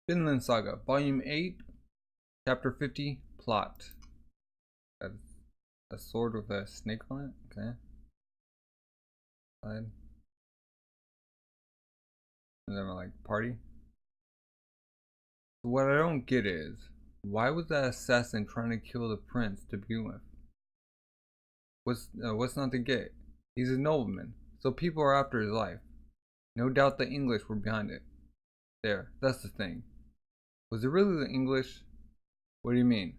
Vinland Saga, Volume 8, Chapter 50, Plot. A sword with a snake on it? Okay. Side. And then like, party. So what I don't get is, why was that assassin trying to kill the prince to begin with? What's not to get? He's a nobleman, so people are after his life. No doubt the English were behind it. There, that's the thing. Was it really the English? What do you mean?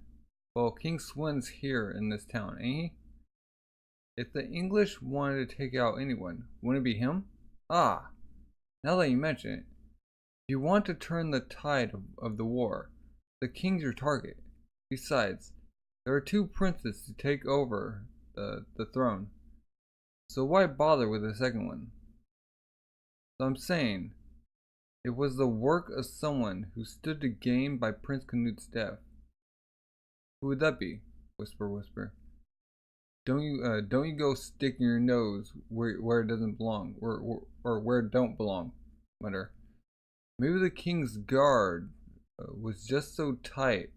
Well, King Swin's here in this town, ain't he? If the English wanted to take out anyone, wouldn't it be him? Ah, now that you mention it, if you want to turn the tide of the war, the king's your target. Besides, there are two princes to take over the throne, so why bother with the second one? So I'm saying, it was the work of someone who stood to gain by Prince Canut's death. Who would that be? Whisper, whisper. Don't you go sticking your nose where it doesn't belong, or where it don't belong. Mutter. Maybe the king's guard was just so tight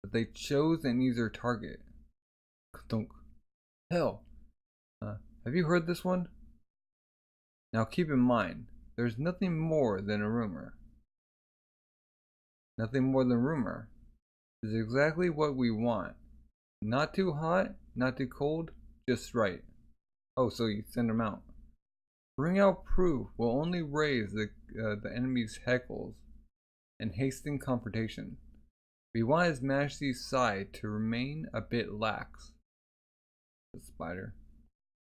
that they chose an easier target. Ka-dunk. Hell, have you heard this one? Now keep in mind, there's nothing more than a rumor. Nothing more than rumor is exactly what we want. Not too hot, not too cold, just right. Oh, so you send them out. Bring out proof will only raise the enemy's heckles and hasten confrontation. We want His Majesty's side to remain a bit lax. The spider.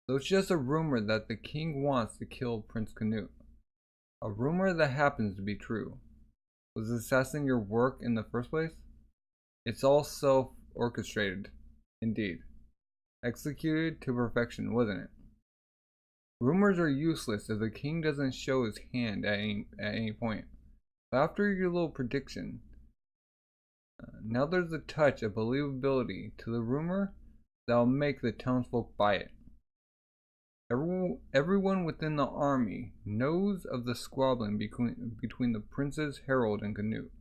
So it's just a rumor that the king wants to kill Prince Canute. A rumor that happens to be true. Was the assassin your work in the first place? It's all self-orchestrated, indeed. Executed to perfection, wasn't it? Rumors are useless if the king doesn't show his hand at any point. But after your little prediction, now there's a touch of believability to the rumor that'll make the townsfolk buy it. Everyone within the army knows of the squabbling between the prince's herald and Canute.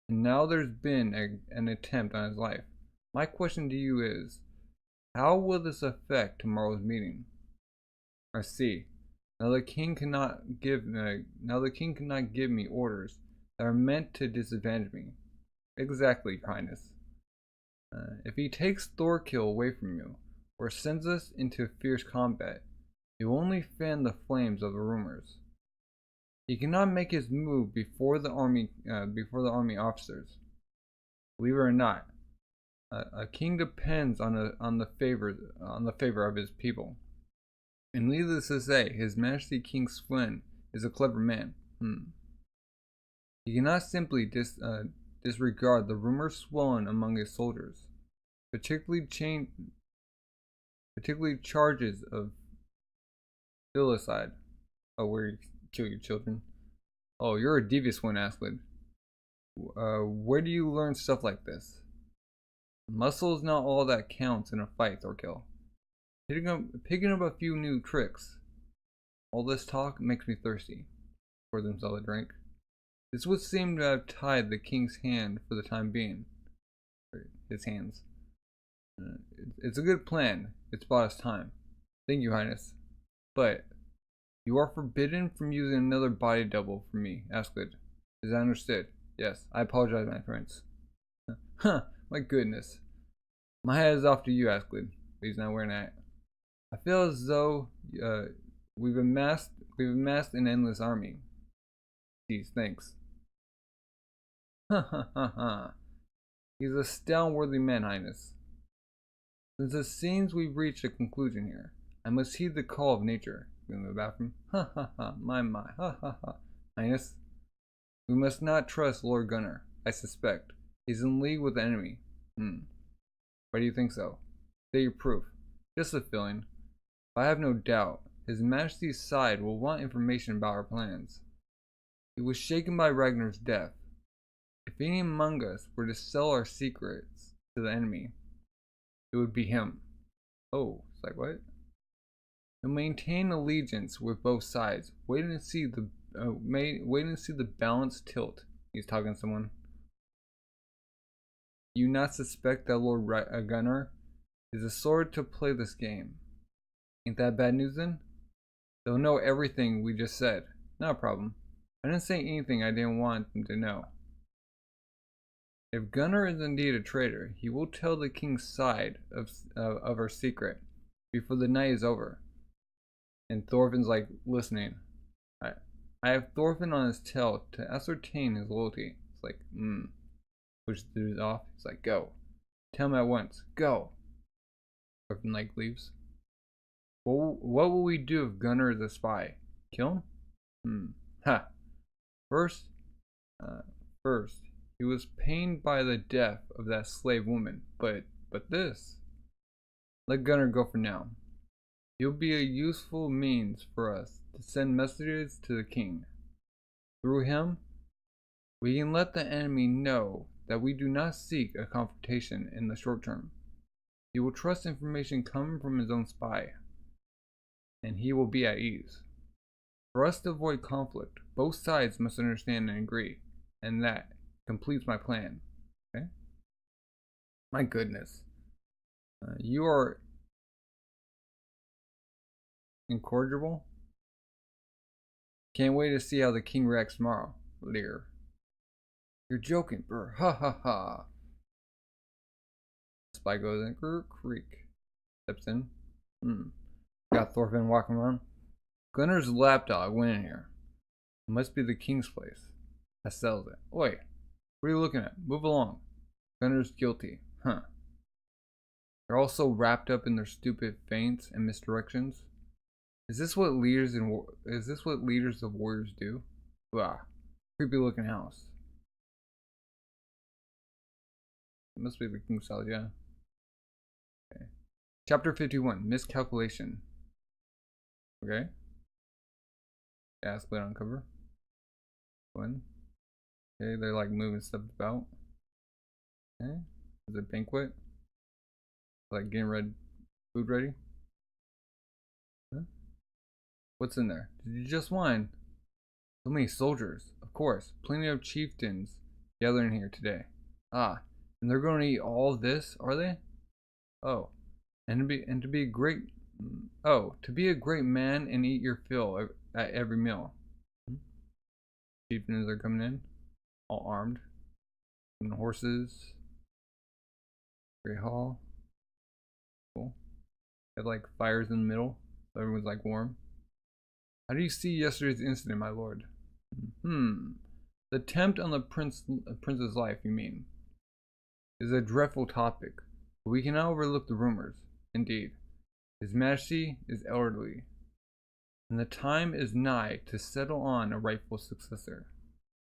And now there's been an attempt on his life. My question to you is, how will this affect tomorrow's meeting? I see. Now the king cannot give me orders that are meant to disadvantage me. Exactly, Your Highness. If he takes Thorkill away from you, or sends us into fierce combat, he will only fan the flames of the rumors. He cannot make his move before the army officers. Believe it or not, a king depends on the favor of his people. And needless to say, His Majesty King Swin is a clever man. He cannot simply disregard the rumors swollen among his soldiers, particularly charges of filicide. Oh, where you kill your children. Oh, you're a devious one, Asklid. Where do you learn stuff like this? Muscle is not all that counts in a fight, Thorkill. Picking up a few new tricks. All this talk makes me thirsty. Pour themselves a drink. This would seem to have tied the king's hand for the time being. His hands. It's a good plan. It's bought us time. Thank you, Highness. But you are forbidden from using another body double for me, Asklid. Is that understood? Yes, I apologize, my prince. Huh, my goodness. My hat is off to you, Asklid. But he's not wearing a hat. I feel as though we've amassed an endless army. Geez, thanks. Ha ha ha ha. He's a stalworthy man, Highness. Since it seems we've reached a conclusion here, I must heed the call of nature. In the bathroom. Ha ha ha. My. Ha ha ha. Highness, we must not trust Lord Gunnar. I suspect he's in league with the enemy. Why do you think so? Say your proof. Just a feeling. But I have no doubt His Majesty's side will want information about our plans. He was shaken by Ragnar's death. If any among us were to sell our secrets to the enemy, it would be him. Oh, it's like what? To maintain allegiance with both sides. Wait and see the balance tilt. He's talking to someone. You not suspect that Lord Gunnar is a sword to play this game. Ain't that bad news then? They'll know everything we just said. Not a problem. I didn't say anything I didn't want them to know. If Gunnar is indeed a traitor, he will tell the king's side of our secret before the night is over. And Thorfinn's like listening. I have Thorfinn on his tail to ascertain his loyalty. It's like, pushes the dude off. He's like, go. Tell him at once. Go. Thorfinn like leaves. What will we do if Gunnar is a spy? Kill him? Ha. First, he was pained by the death of that slave woman, but this. Let Gunnar go for now. He'll be a useful means for us to send messages to the king. Through him, we can let the enemy know that we do not seek a confrontation in the short term. He will trust information coming from his own spy, and he will be at ease. For us to avoid conflict, both sides must understand and agree, and that completes my plan. Okay? My goodness. You are incorrigible. Can't wait to see how the king reacts tomorrow. Lear. You're joking, brr. Ha ha ha. Spy goes in. Creek. Steps in. Got Thorfinn walking around. Gunnar's lapdog went in here. It must be the king's place. That settles it. Oi. What are you looking at? Move along. Gunnar's guilty. Huh. They're all so wrapped up in their stupid feints and misdirections. Is this what leaders of warriors do? Wow. Creepy looking house. It must be the king's house, yeah. Okay. Chapter 51, Miscalculation. Okay. Gas lit on cover. One. Okay, they're like moving stuff about. Okay. Is it banquet? Like getting food ready? Huh? What's in there? Did you just wine? So many soldiers. Of course. Plenty of chieftains gathering here today. Ah, and they're going to eat all of this, are they? Oh. To be a great man and eat your fill at every meal. Chieftains are coming in, all armed, and horses. Great hall. Cool. Have like fires in the middle, so everyone's like warm. How do you see yesterday's incident, my lord? The attempt on the prince's life, you mean, is a dreadful topic, but we cannot overlook the rumors. Indeed, His Majesty is elderly, and the time is nigh to settle on a rightful successor.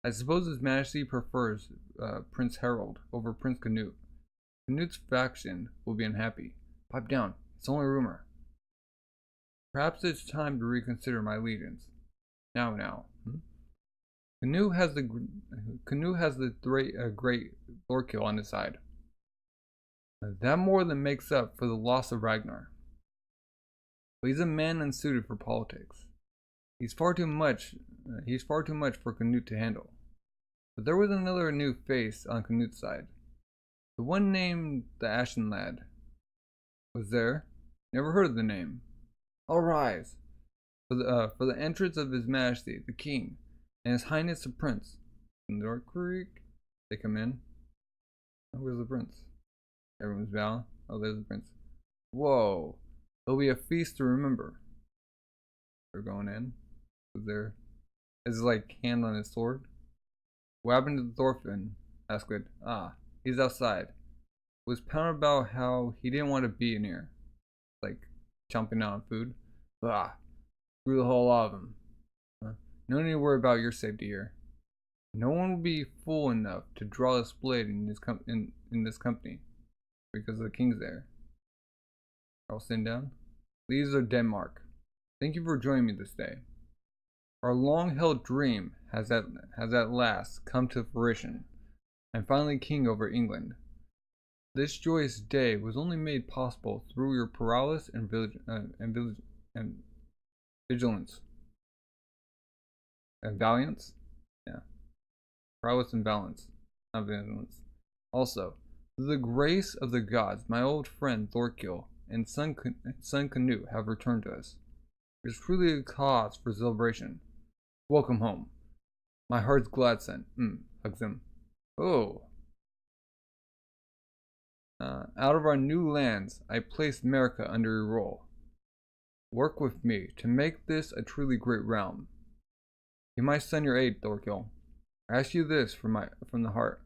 I suppose His Majesty prefers Prince Harold over Prince Canute. Canute's faction will be unhappy. Pipe down, it's only a rumor. Perhaps it's time to reconsider my allegiance. Now. Canute has the great Thorkill on his side. That more than makes up for the loss of Ragnar. But he's a man unsuited for politics. He's far too much for Canute to handle. But there was another new face on Canute's side. The one named the Ashen Lad. Was there? Never heard of the name. All rise for the entrance of His Majesty, the King, and His Highness the Prince. In Dark Creek. They come in. Oh, where's the prince? Everyone's bowing. Oh, there's the prince. Whoa. There'll be a feast to remember. They're going in. Who's there? His like hand on his sword. What happened to Thorfinn? Asked. Ah, he's outside. Was pounded about how he didn't want to be in here. Like chomping down on food. Ah, screw the whole lot of them. No need to worry about your safety here. No one will be fool enough to draw this blade in this company because the king's there. I'll sitting down. Leaders of Denmark, thank you for joining me this day. Our long-held dream has at last come to fruition. I'm finally king over England. This joyous day was only made possible through your prowess and vigilance. And valiance? Yeah. Prowess and balance. Not violence. Also, through the grace of the gods, my old friend Thorkil and son Canute have returned to us. It is truly a cause for celebration. Welcome home. My heart's glad sent. Hugs him. Oh. Out of our new lands, I placed America under your rule. Work with me to make this a truly great realm. You might send your aid, Thorkil. I ask you this from the heart.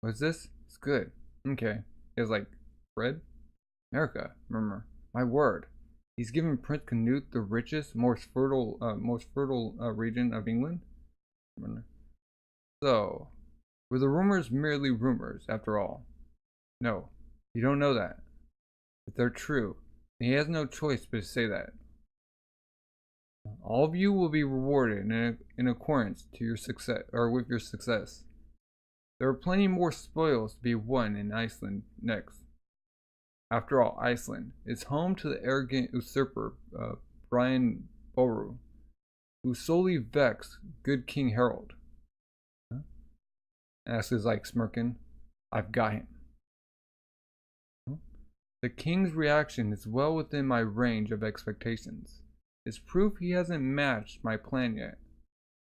What's this? It's good. Okay. It's like bread? America, remember. My word. He's given Prince Canute the richest, most fertile region of England. Remember. So, were the rumors merely rumors after all? No, you don't know that. If they're true, then he has no choice but to say that. All of you will be rewarded in accordance to your success, or with your success. There are plenty more spoils to be won in Iceland next. After all, Iceland is home to the arrogant usurper Brian Boru, who solely vexed good King Harold. Huh? Asks is like smirking. I've got him. Huh? The king's reaction is well within my range of expectations. It's proof he hasn't matched my plan yet.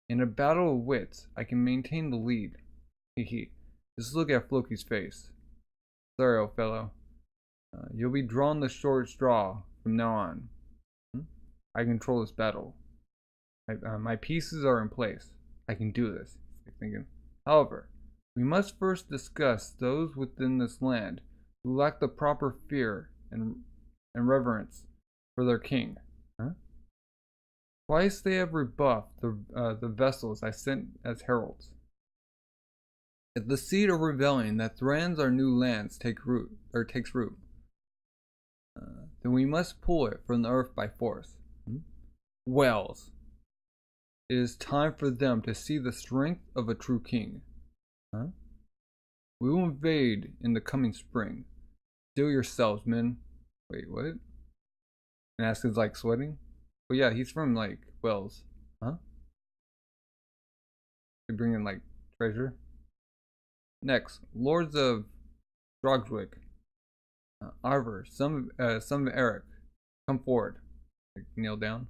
In a battle of wits, I can maintain the lead. Hehe. Just look at Floki's face. Sorry, old fellow. You'll be drawn the short straw from now on. I control this battle. My pieces are in place. I can do this. He's thinking. However, we must first discuss those within this land who lack the proper fear and reverence for their king. Twice they have rebuffed the vessels I sent as heralds. If the seed of rebellion that threatens our new lands takes root, then we must pull it from the earth by force. Wales. It is time for them to see the strength of a true king. We will invade in the coming spring. Steel yourselves, men. Wait, what? And Askin's like sweating? But yeah, he's from like Wales. Huh? They bring in like treasure. Next, Lords of Drogswick. Arver, son of Eric, come forward. Like, kneel down.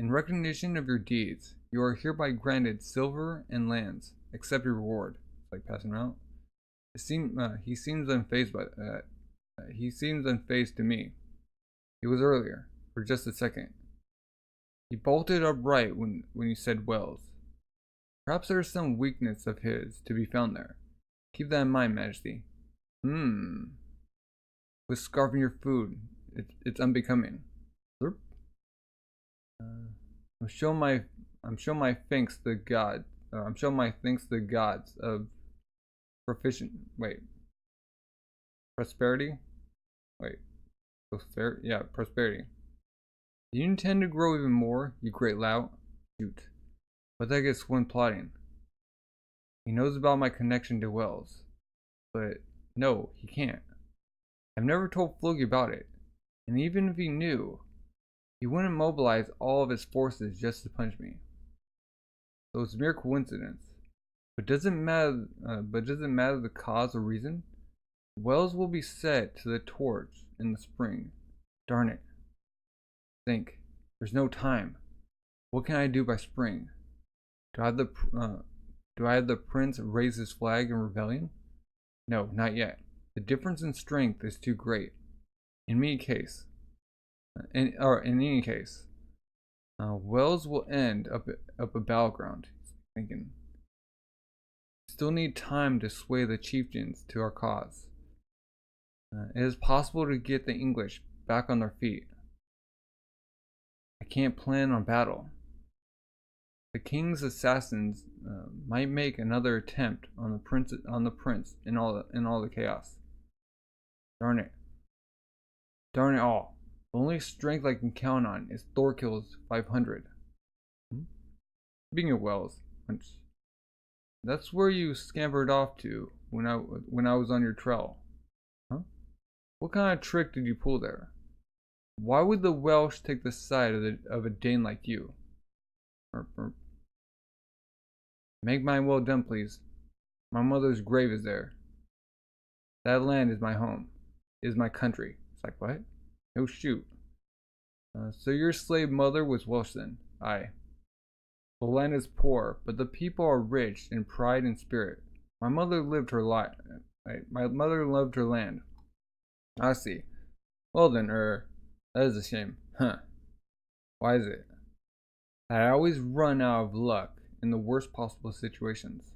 In recognition of your deeds, you are hereby granted silver and lands. Accept your reward. It's like passing out. He seems unfazed by that. He seems unfazed to me. It was earlier, for just a second. He bolted upright when you said Wells. Perhaps there is some weakness of his to be found there. Keep that in mind, Majesty. With scarfing your food, it's unbecoming. I'm showing my thanks to God. I'm showing my thanks to the gods of prosperity. Prosperity. Do you intend to grow even more, you great lout? Shoot. But that gets one plotting. He knows about my connection to Wells. But no, he can't. I've never told Floki about it. And even if he knew, he wouldn't mobilize all of his forces just to punish me. So it's mere coincidence. But does it matter the cause or reason? Wells will be set to the torch in the spring. Darn it. Think. There's no time. What can I do by spring? Do I have the prince raise his flag in rebellion? No, not yet. The difference in strength is too great. In any case, Wells will end up a battleground. Thinking. Still need time to sway the chieftains to our cause. It is possible to get the English back on their feet. I can't plan on battle. The king's assassins might make another attempt on the prince in all the chaos. Darn it! Darn it all! The only strength I can count on is Thorkil's 500. Speaking of Wells, that's where you scampered off to when I was on your trail. Huh? What kind of trick did you pull there? Why would the Welsh take the side of a Dane like you? Make mine well done, please. My mother's grave is there. That land is my home. It is my country. It's like, what? No shoot. So your slave mother was Welsh then? Aye. The land is poor, but the people are rich in pride and spirit. My mother lived her life. My mother loved her land. I see. Well then, that is a shame. Huh. Why is it? I always run out of luck in the worst possible situations.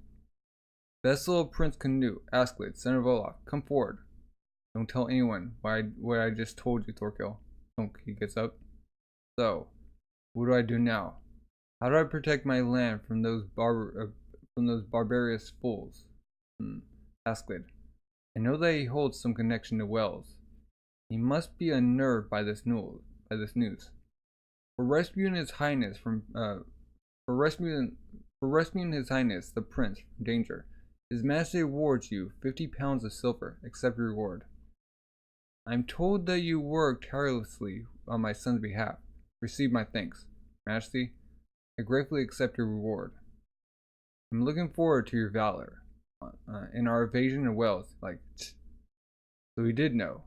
Vessel of Prince Canute, Asclid, son of Olaf, come forward. Don't tell anyone what I just told you, Thorkill. He gets up. So, what do I do now? How do I protect my land from those barbarous fools? Asclid. I know that he holds some connection to Wales. He must be unnerved by this news. For rescuing His Highness His Highness the Prince from danger, His Majesty awards you 50 pounds of silver. Accept your reward. I am told that you work tirelessly on my son's behalf. Receive my thanks, Majesty. I gratefully accept your reward. I'm looking forward to your valor in our invasion of Wales. So he did know.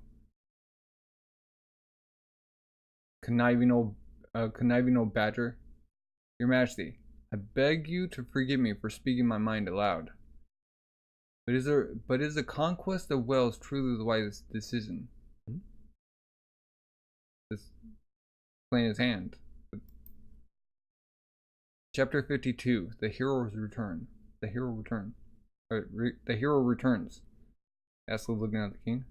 Conniving old badger. Your Majesty, I beg you to forgive me for speaking my mind aloud. But is the conquest of Wales truly the wisest decision? Just playing his hand. Chapter 52. The hero's return. The hero returns. Asclid looking at the king.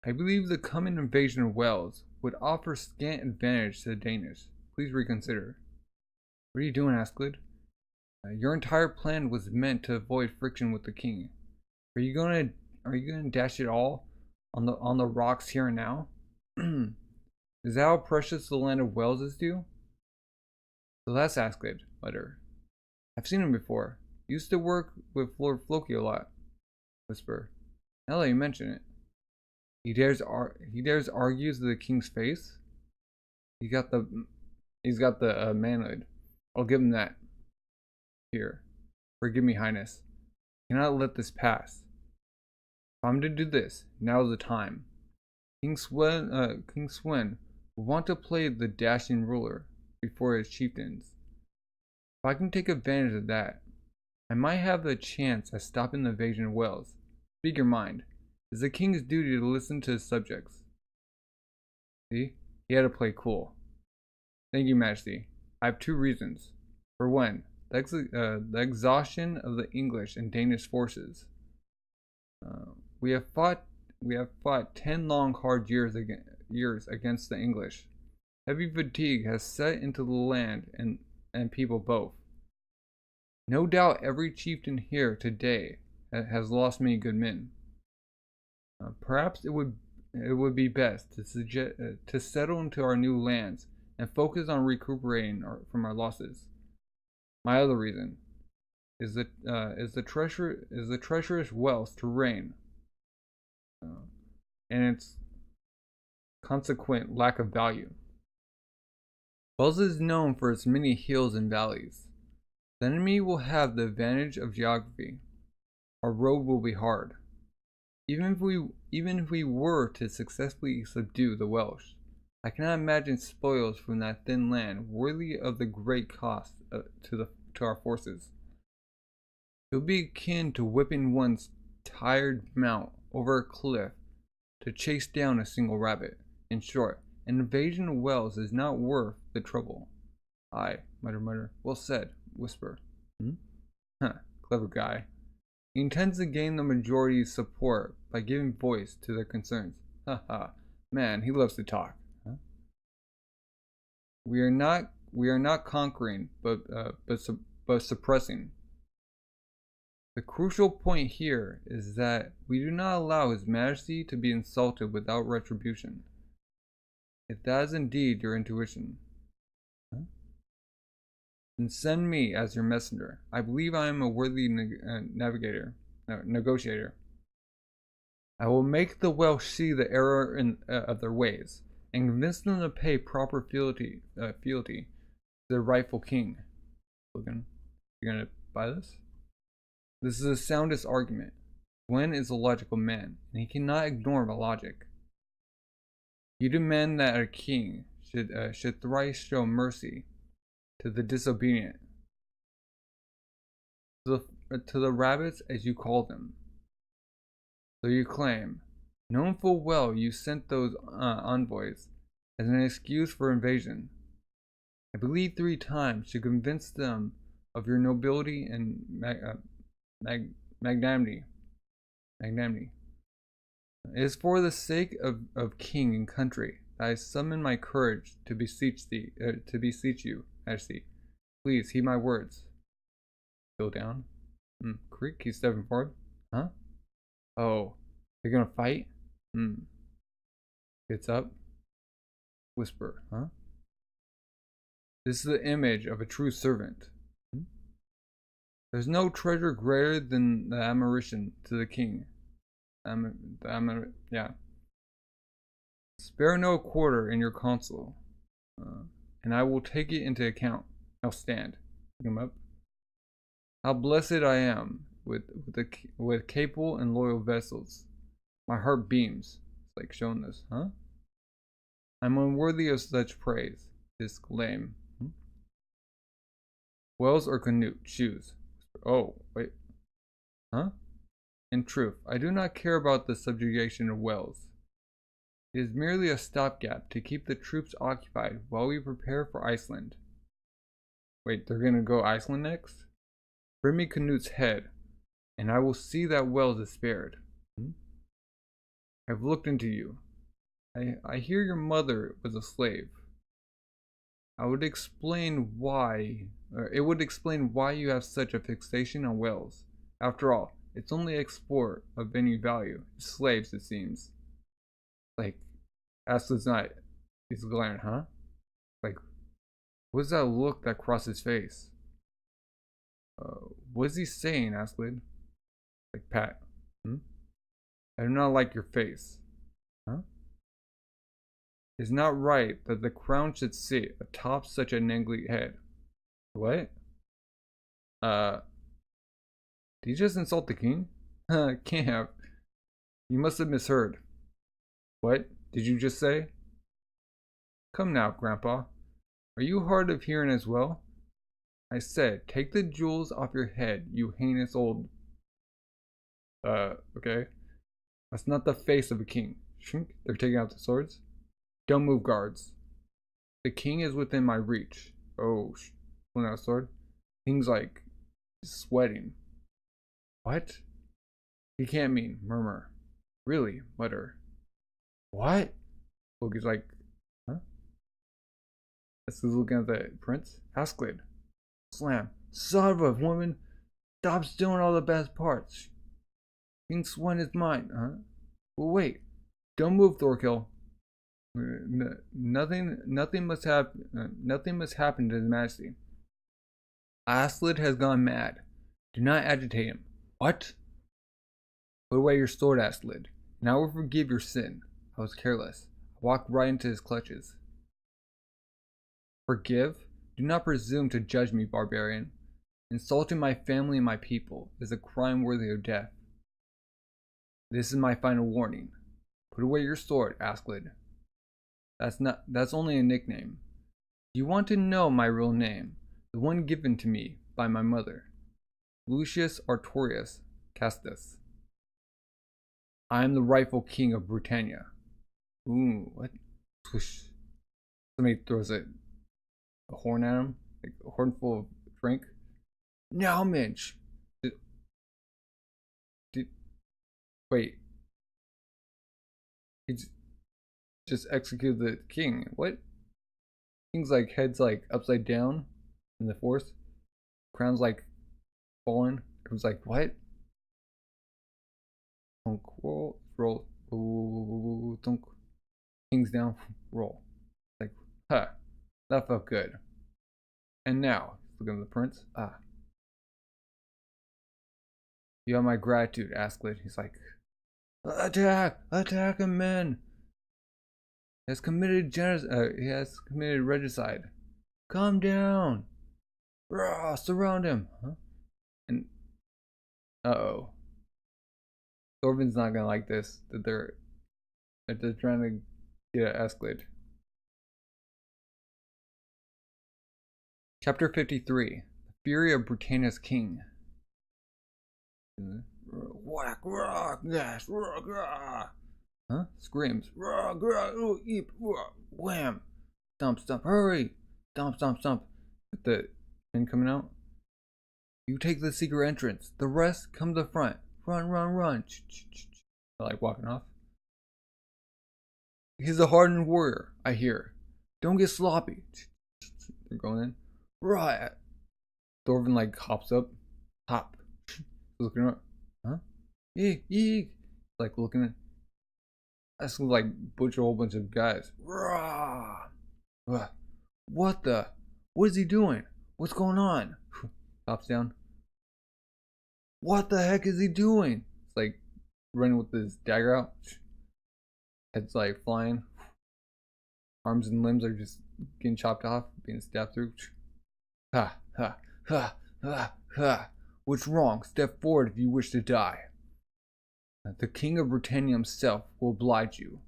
I believe the coming invasion of Wales would offer scant advantage to the Danish. Please reconsider. What are you doing, Asclid? Your entire plan was meant to avoid friction with the king. Are you gonna dash it all on the rocks here and now? Is that how precious the land of Wales is to you? So that's Asclid, mutter. I've seen him before. Used to work with Lord Floki a lot. Whisper. Now that you mention it. He dares argue to the king's face? He's got the manhood. I'll give him that. Here. Forgive me, Highness. I cannot let this pass. If I'm to do this, now's the time. King Swen will want to play the dashing ruler before his chieftains. If I can take advantage of that, I might have a chance at stopping the invasion of Wales. Speak your mind. It's the king's duty to listen to his subjects. See? He had to play cool. Thank you, Majesty. I have 2 reasons. For one, the exhaustion of the English and Danish forces. We have fought 10 long, hard years against the English. Heavy fatigue has set into the land and people both. No doubt every chieftain here today has lost many good men. Perhaps it would be best to settle into our new lands and focus on recuperating from our losses. My other reason is the treacherous Welsh terrain and its consequent lack of value. Wales is known for its many hills and valleys. The enemy will have the advantage of geography. Our road will be hard. Even if we were to successfully subdue the Welsh, I cannot imagine spoils from that thin land worthy of the great cost to our forces. It would be akin to whipping one's tired mount over a cliff to chase down a single rabbit. In short, an invasion of Wales is not worth the trouble. Aye, mutter. Well said, whisper. Clever guy. He intends to gain the majority's support by giving voice to their concerns. Man, he loves to talk. We are not conquering, but suppressing. The crucial point here is that we do not allow His Majesty to be insulted without retribution. If that is indeed your intuition, then send me as your messenger. I believe I am a worthy negotiator. I will make the Welsh see the error of their ways and convince them to pay proper fealty to their rightful king. looking. You gonna buy this? This is the soundest argument. Gwen is a logical man, and he cannot ignore my logic. You demand that a king should thrice show mercy to the disobedient, to the rabbits as you call them. So you claim, knowing full well you sent those envoys as an excuse for invasion. I believe 3 times to convince them of your nobility and magnanimity. It is for the sake of king and country that I summon my courage to beseech you, Majesty. Please heed my words. Go down. Creek, he's stepping forward. Huh? Oh, they're gonna fight? Gets up. Whisper, huh? This is the image of a true servant. There's no treasure greater than the admiration to the king. Yeah. Spare no quarter in your counsel, and I will take it into account. Now stand. Pick him up. How blessed I am with capable and loyal vessels. My heart beams. It's like showing this, huh? I'm unworthy of such praise. Disclaim. Wells or Canute? Choose. Oh, wait. Huh? In truth, I do not care about the subjugation of Wales. It is merely a stopgap to keep the troops occupied while we prepare for Iceland. Wait, they're gonna go Iceland next? Bring me Canute's head, and I will see that Wales is spared. I've looked into you. I hear your mother was a slave. It would explain why you have such a fixation on Wales. After all, it's only export of any value. Slaves, it seems. Like, Aslan's not. He's glaring, huh? Like, what's that look that crossed his face? What is he saying, Aslan? Like, Pat. I do not like your face. Huh? It's not right that the crown should sit atop such a negligent head. What? Did you just insult the king? Can't have. You must have misheard. What did you just say? Come now, Grandpa. Are you hard of hearing as well? I said, take the jewels off your head, you heinous old... okay. That's not the face of a king. Shrink, they're taking out the swords. Don't move, guards. The king is within my reach. Oh, pulling out a sword. King's like, sweating. What? He can't mean, murmur. Really, mutter. What? Loki's like, huh? This is looking at the prince. Asklid. Slam. Son of a woman. Stop stealing all the best parts. King Swen is mine, huh? Well, wait. Don't move, Thorkill. Nothing must happen to His Majesty. Aslid has gone mad. Do not agitate him. What? Put away your sword, Aslid, and I will forgive your sin. I was careless. I walked right into his clutches. Forgive? Do not presume to judge me, barbarian. Insulting my family and my people is a crime worthy of death. This is my final warning. Put away your sword, Asklid. That's only a nickname. Do you want to know my real name? The one given to me by my mother. Lucius Artorius Castus. I am the rightful king of Britannia. Ooh, what? Swoosh. Somebody throws a horn at him. Like a horn full of drink. Now, Minch! Wait. He just executed the king. What? King's like, head's like upside down in the forest. Crown's like falling. Everyone's like, what? Roll. Ooh, King's down. Roll. Like, huh. That felt good. And now, look at the prince. You have my gratitude, Asklid. He's like, attack! Attack him, men! He has committed regicide. Calm down. Rah, surround him. Huh? And uh-oh. Thorfinn's not gonna like this. That they're trying to get an escalade. Chapter 53. The Fury of Britannia's King. Whack, rock, yes, rock, rock. Huh? Screams. Rock, rock, ooh, eep, rock, wham. Stomp, stomp, hurry. Stomp, stomp, stomp. With the end coming out. You take the secret entrance. The rest come to the front. Run, run, run. They're like walking off. He's a hardened warrior, I hear. Don't get sloppy. They're going in. Right. Thorfinn like hops up. Hop. Looking up. Huh? Eek, eek. Like looking at. That's like butcher a whole bunch of guys. Rah. What the? What is he doing? What's going on? Hops down. What the heck is he doing? It's like running with his dagger out. Head's like flying. Arms and limbs are just getting chopped off, being stabbed through. Ha, ha, ha, ha, ha. What's wrong? Step forward if you wish to die. The King of Britannia himself will oblige you.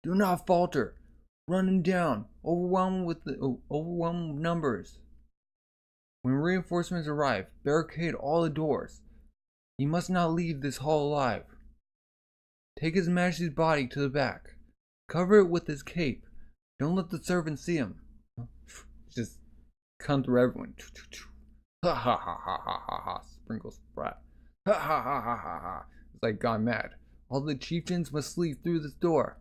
Do not falter. Run him down. Overwhelm with numbers. When reinforcements arrive, barricade all the doors. He must not leave this hall alive. Take His Majesty's body to the back. Cover it with his cape. Don't let the servants see him. Just come through everyone. Ha ha ha ha ha ha ha. Sprinkles brat. Ha ha ha ha ha ha. It's like gone mad. All the chieftains must leave through this door.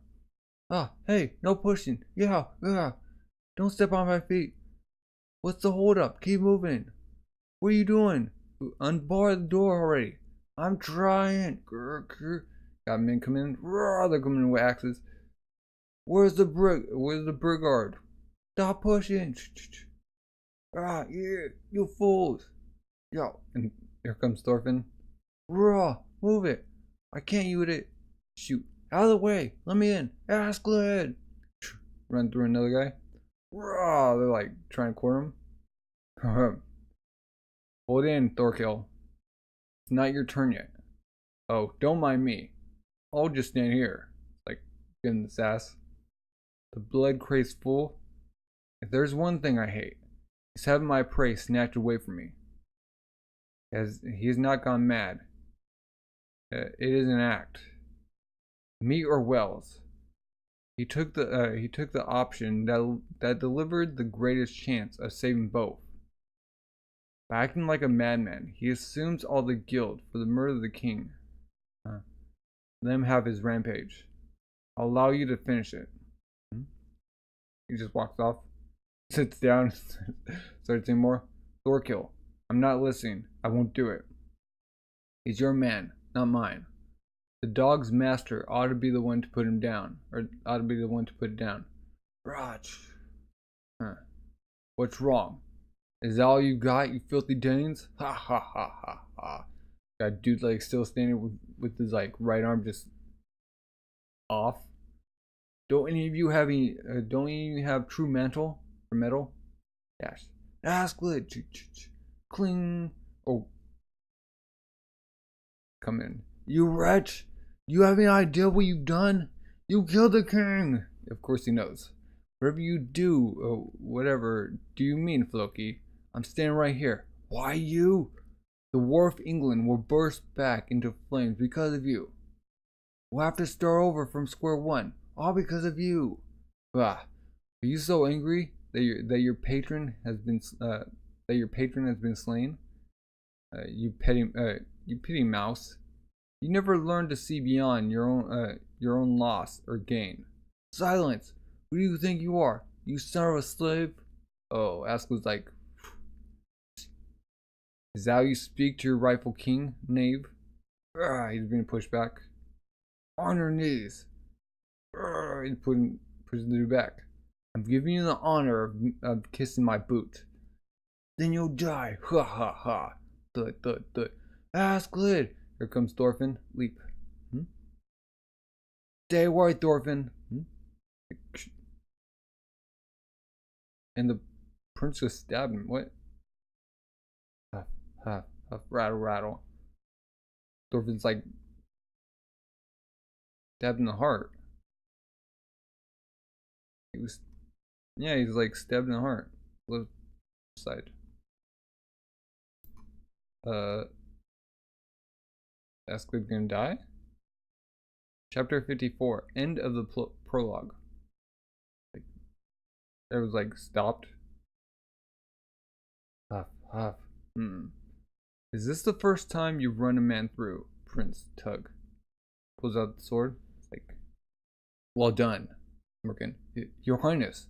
Ah, hey, no pushing. Yeah, yeah. Don't step on my feet. What's the hold up? Keep moving. What are you doing? Unbar the door already. I'm trying. Got men coming in. They're coming in with axes. Where's the brigade? Stop pushing. Ah, yeah, you fools. Yo, and here comes Thorfinn. Raw, move it. I can't use it. Shoot. Out of the way. Let me in. Asklid. Run through another guy. Raw, they're like trying to corner him. Hold in, Thorkill. It's not your turn yet. Oh, don't mind me. I'll just stand here. Like, getting the sass. The blood craze full. If there's one thing I hate, it's having my prey snatched away from me. As he has not gone mad. It is an act. Me or Wells. He took the option that delivered the greatest chance of saving both. By acting like a madman, he assumes all the guilt for the murder of the king. Let him have his rampage. I'll allow you to finish it. He just walks off, sits down, starts saying more. Thorkill, I'm not listening. I won't do it. He's your man, not mine. The dog's master ought to be the one to put him down, or ought to be the one to put it down. Raj. What's wrong? Is that all you got, you filthy Danes? Ha ha ha ha ha. Got dude like still standing with his like right arm just off. Don't any of you have any? Don't you have true mantle or metal? Yes. Asklid. Cling. Oh. Come in. You wretch! You have any idea what you've done? You killed the king! Of course he knows. Whatever you do, whatever do you mean, Floki? I'm standing right here. Why you? The war of England will burst back into flames because of you. We'll have to start over from square one, all because of you. Are you so angry that your patron has been slain? You petty mouse. You never learned to see beyond your own loss or gain. Silence! Who do you think you are? You son of a slave? Oh, Askela's like, is that how you speak to your rightful king, knave? He's being pushed back. On your knees. He's pushing the dude back. I'm giving you the honor of kissing my boot. Then you'll die. Ha ha ha. Thud thud thud. Asklid! Here comes Thorfinn. Leap. Stay away, Thorfinn. And the prince just stabbed him. What? huff, huff, rattle, rattle. Thorfinn's like stabbed in the heart. Yeah, he's like stabbed in the heart. Left side. Asclepius gonna die? Chapter 54, end of the prologue. Like, it was like stopped. Huff, huff. Is this the first time you've run a man through? Prince Tug pulls out the sword. It's like, well done, Merkin. Your Highness.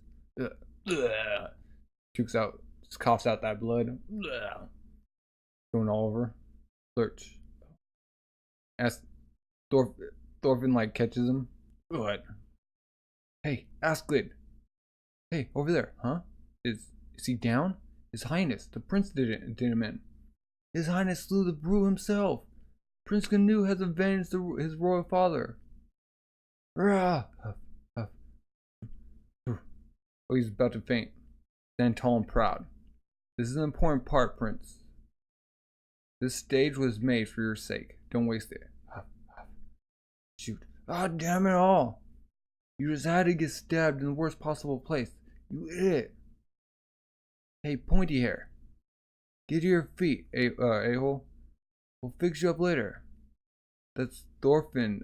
Pukes out, just coughs out that blood. Going all over. Lurch. Ask Thorfinn like catches him. What? Hey, Asklid. Hey, over there, huh? Is he down? His Highness, the Prince did him in. His Highness slew the brute himself. Prince Canoe has avenged his royal father. Rah! Oh, he's about to faint. Stand tall and proud. This is an important part, Prince. This stage was made for your sake. Don't waste it. Shoot. Ah, damn it all. You just had to get stabbed in the worst possible place. You idiot. Hey, pointy hair. Get to your feet, a-hole. We'll fix you up later. That's Thorfinn,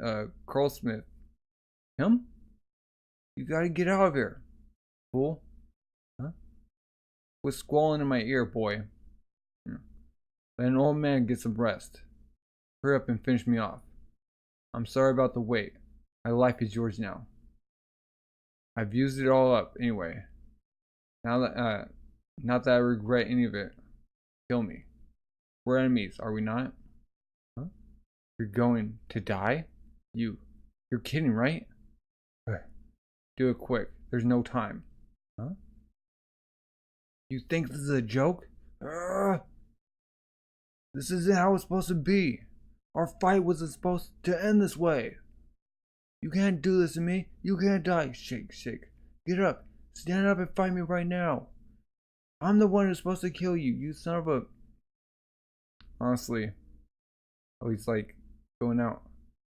Carlsmith. Him? You gotta get out of here, fool. Huh? Quit squalling in my ear, boy. Let an old man get some rest. Hurry up and finish me off. I'm sorry about the wait. My life is yours now. I've used it all up anyway. Now that, not that I regret any of it. Kill me. We're enemies, are we not? Huh? You're going to die? You're kidding, right? Do it quick. There's no time. Huh? You think this is a joke? This isn't how it's supposed to be. Our fight wasn't supposed to end this way. You can't do this to me. You can't die. Shake, shake. Get up. Stand up and fight me right now. I'm the one who's supposed to kill you, you son of a... Honestly. Oh, he's like going out.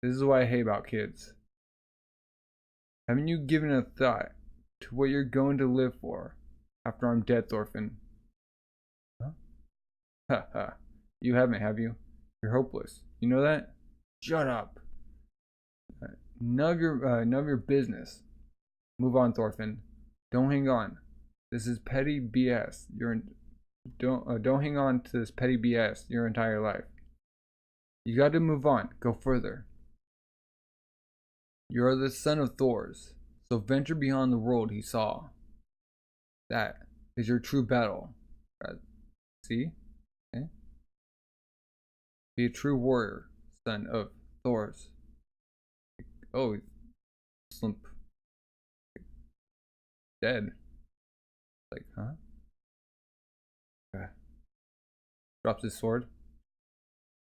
This is what I hate about kids. Haven't you given a thought to what you're going to live for after I'm dead, Thorfinn? Huh? Ha ha. You haven't, have you? You're hopeless. You know that? Shut up. None of your business. Move on, Thorfinn. Don't hang on. This is petty BS. Don't hang on to this petty BS your entire life. You got to move on. Go further. You are the son of Thor's, so venture beyond the world he saw. That is your true battle. See? Okay. Be a true warrior, son of Thor's. Oh, slump. Dead. Like, huh? Okay. Drops his sword.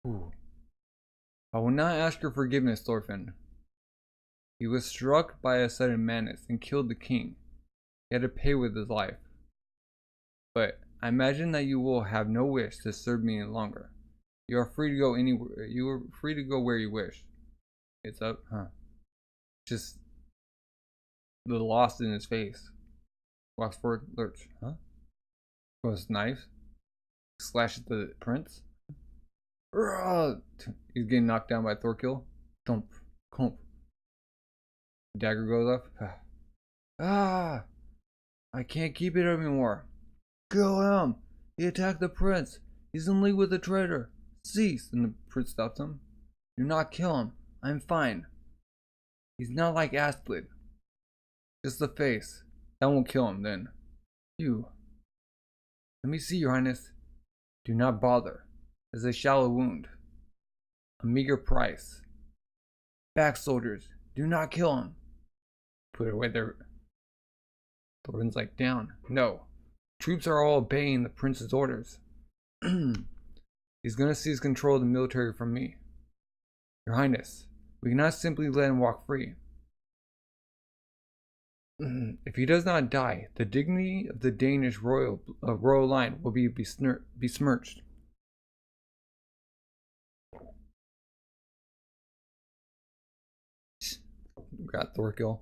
Ooh. I will not ask your forgiveness, Thorfinn. He was struck by a sudden madness and killed the king. He had to pay with his life. But I imagine that you will have no wish to serve me any longer. You are free to go anywhere. You are free to go where you wish. It's up, huh? Just the loss in his face. Walks forward, lurch, huh? Goes knife. Slashes the prince. He's getting knocked down by Thorkill. Thump, clump. Dagger goes off. Ah! I can't keep it anymore. Kill him! He attacked the prince. He's in league with the traitor. Cease! And the prince stops him. Do not kill him. I'm fine. He's not like Asplid. Just the face. That won't kill him then. You. Let me see, your highness. Do not bother. It's a shallow wound. A meager price. Back, soldiers. Do not kill him. Put it away there. Thorfinn's like, down. No. Troops are all obeying the prince's orders. He's gonna seize control of the military from me. Your highness, we cannot simply let him walk free. If he does not die, the dignity of the Danish royal line will be besmirched. Got Thorkill.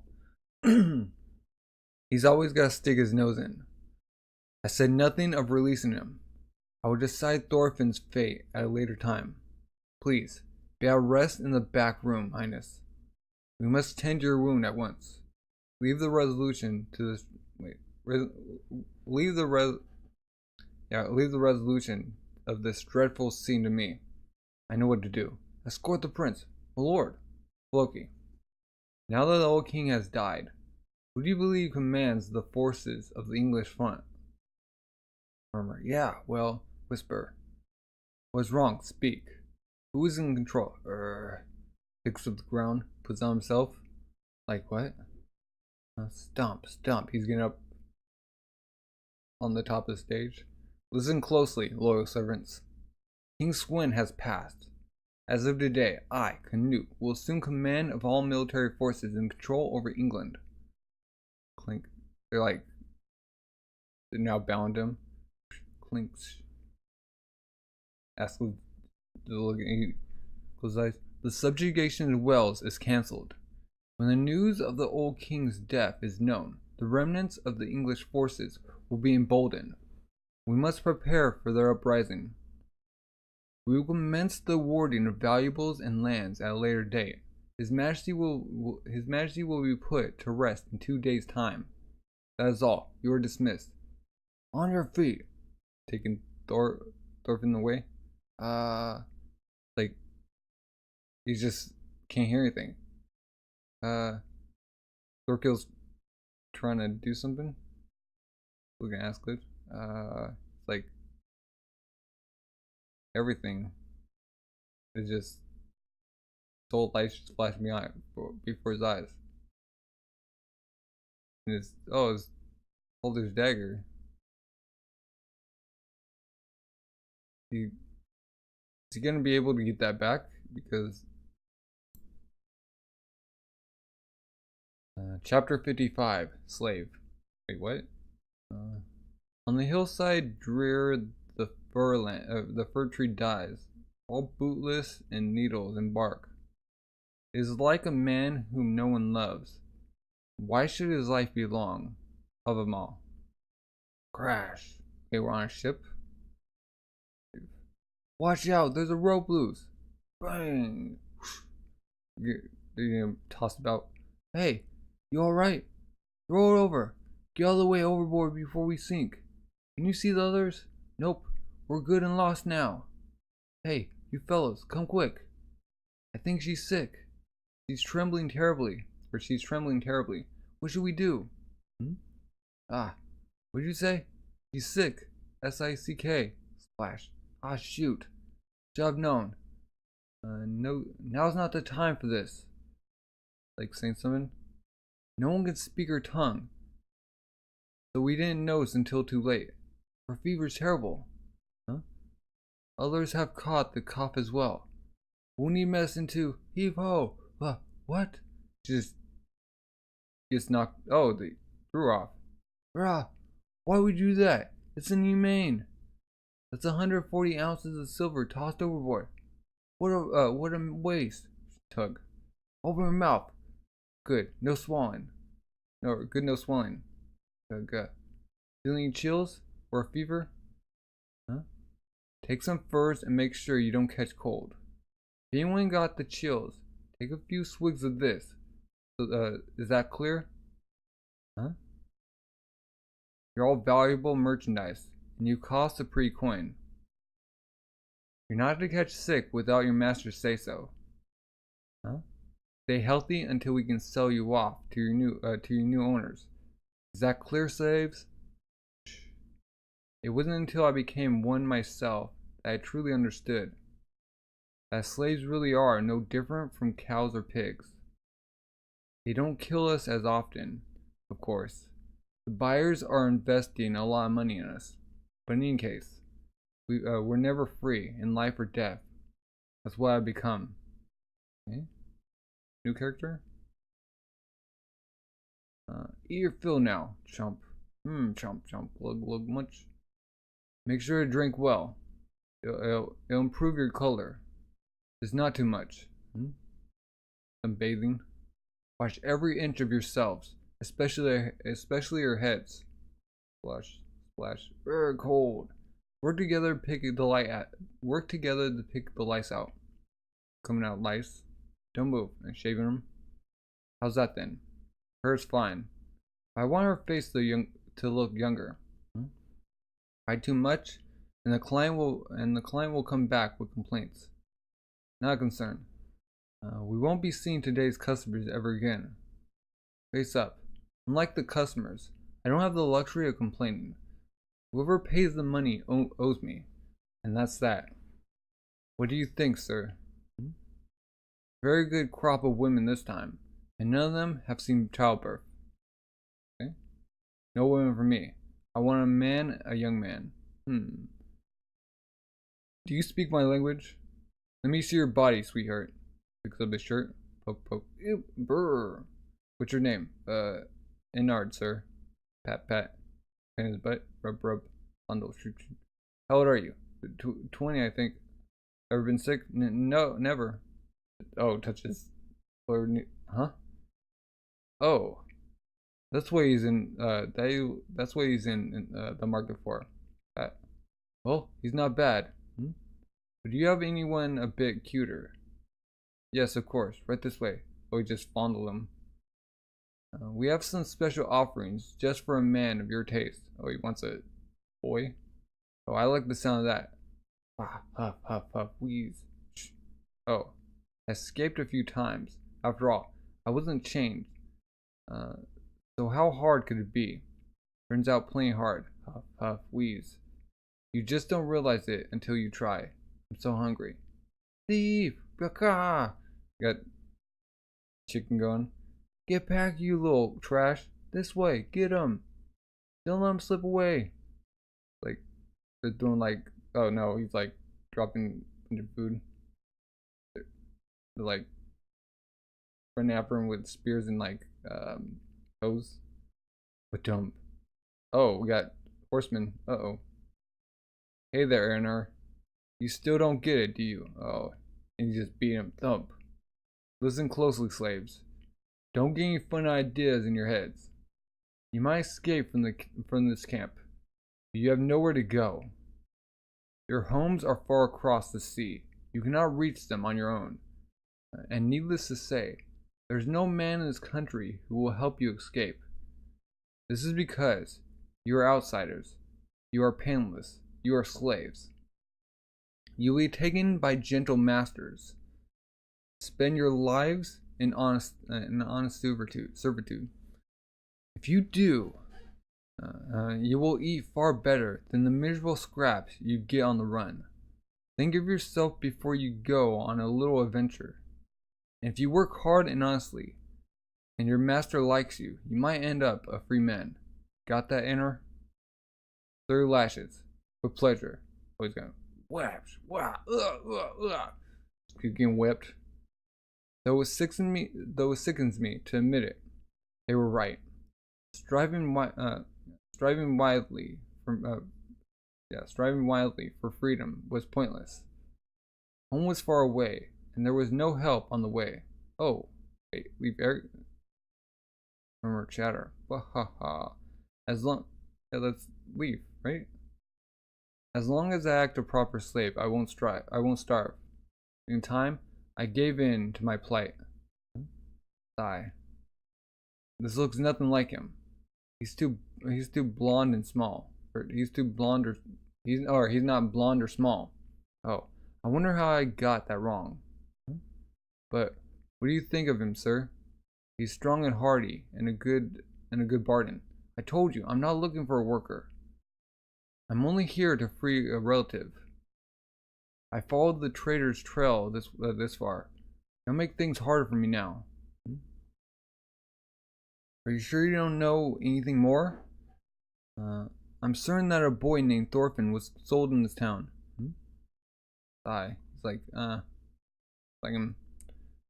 He's always got to stick his nose in. I said nothing of releasing him. I will decide Thorfinn's fate at a later time. Please, be at rest in the back room, Highness. We must tend your wound at once. Leave the resolution to this. Leave the resolution of this dreadful scene to me. I know what to do. Escort the prince, my lord. Loki. Now that the old king has died, who do you believe commands the forces of the English front? Murmur. Yeah, well, whisper. What's wrong? Speak. Who is in control? Picks up the ground, puts on himself. Like what? Stomp. He's getting up on the top of the stage. Listen closely, loyal servants. King Swin has passed. As of today, I, Canute, will assume command of all military forces and control over England. Clink. They're now bound him. Clinks. Asks the subjugation of Wales is cancelled. When the news of the old king's death is known, the remnants of the English forces will be emboldened. We must prepare for their uprising. We will commence the awarding of valuables and lands at a later date. His Majesty will be put to rest in 2 days' time. That is all. You are dismissed. On your feet. Taking Thorfinn away. He just can't hear anything. Thorkill's trying to do something. Looking at Asclid. It's like everything is just soul lights just flashing before his eyes. And his holder's dagger. Is he gonna be able to get that back? Because chapter 55, Slave. Wait, what? On the hillside drear the fir tree dies, all bootless and needles and bark. It is like a man whom no one loves. Why should his life be long? Of them all. Crash. Okay, we're on a ship. Watch out, there's a rope loose. Bang. You're tossed about. Hey, you alright? Roll it over. Get all the way overboard before we sink. Can you see the others? Nope. We're good and lost now. Hey, you fellows, come quick. I think she's sick. She's trembling terribly. What should we do? What'd you say? She's sick. S-I-C-K. Splash. Ah, shoot. Should have known. No, now's not the time for this. Like saying something. No one can speak her tongue. So we didn't notice until too late. Her fever's terrible. Others have caught the cough as well. We'll need medicine too. Heave ho. What? Just gets knocked. Oh, they threw off. Rah! Why would you do that? It's inhumane. That's 140 ounces of silver tossed overboard. What a waste. Tug. Open her mouth. Good. No swelling. No swelling. Good. Feeling chills or a fever? Take some first and make sure you don't catch cold. If anyone got the chills, take a few swigs of this. Is that clear? You're all valuable merchandise, and you cost a pretty coin. You're not to catch sick without your master say so. Stay healthy until we can sell you off to your new owners. Is that clear, slaves? It wasn't until I became one myself that I truly understood that slaves really are no different from cows or pigs. They don't kill us as often, of course. The buyers are investing a lot of money in us. But in any case, we're never free in life or death. That's what I've become. Okay. New character? Eat your fill now, chump. Chump. Glug much. Make sure to drink well. It'll improve your color. It's not too much. Some bathing. Wash every inch of yourselves, especially your heads. Splash, splash. Cold. Work together to pick the lice out. Coming out lice. Don't move. And shaving them. How's that then? Hers fine. I want her face to look younger. Hide too much, and the client will come back with complaints. Not a concern. We won't be seeing today's customers ever again. Face up. Unlike the customers, I don't have the luxury of complaining. Whoever pays the money owes me, and that's that. What do you think, sir? Very good crop of women this time, and none of them have seen childbirth. Okay? No women for me. I want a young man. Do you speak my language? Let me see your body, sweetheart. Picks up his shirt. Poke, poke. Ew, brr. What's your name? Inard, sir. Pat, pat. In his butt. Rub, rub. Bundle, shoot, shoot. How old are you? 20, I think. Ever been sick? No, never. Oh, touches. Huh? Oh. That's what he's in. That's what he's in the market for. Well, he's not bad. But do you have anyone a bit cuter? Yes, of course. Right this way. Oh, we just fondle him. We have some special offerings just for a man of your taste. Oh, he wants a boy. Oh, I like the sound of that. Huff, huff, huff, huff, wheeze. Shh. Oh, I escaped a few times. After all, I wasn't chained. So how hard could it be? Turns out plenty hard. Huff, huff, wheeze. You just don't realize it until you try. I'm so hungry. Thief! Got chicken going. Get back, you little trash. This way. Get him. Don't let him slip away. Like, they're doing like, oh no, he's like dropping into food. They're like running after him with spears and like hose. But dump. Oh, we got horsemen. Uh-oh. Hey there, Anar. You still don't get it, do you? Oh, and you just beat him. Thump. Listen closely, slaves. Don't get any fun ideas in your heads. You might escape from this camp, but you have nowhere to go. Your homes are far across the sea. You cannot reach them on your own. And needless to say, there's no man in this country who will help you escape. This is because you are outsiders. You are penniless. You are slaves. You will be taken by gentle masters. Spend your lives in honest servitude. If you do, you will eat far better than the miserable scraps you get on the run. Think of yourself before you go on a little adventure. And if you work hard and honestly, and your master likes you, you might end up a free man. Got that, Inner? 30 lashes. With pleasure. Oh, he's going, whaps, wow, keep getting whipped. Though it sickens me to admit it, they were right. Striving wildly for freedom was pointless. Home was far away, and there was no help on the way. Oh, wait, leave Eric. Remember chatter. Wahaha. Let's leave, right? As long as I act a proper slave, I won't starve. In time, I gave in to my plight. Sigh. This looks nothing like him. He's too blonde and small. Or he's not blonde or small. Oh, I wonder how I got that wrong. But what do you think of him, sir? He's strong and hardy and a good bargain. I told you, I'm not looking for a worker. I'm only here to free a relative. I followed the trader's trail this far. Don't make things harder for me now. Are you sure you don't know anything more? I'm certain that a boy named Thorfinn was sold in this town. Sigh. It's like I'm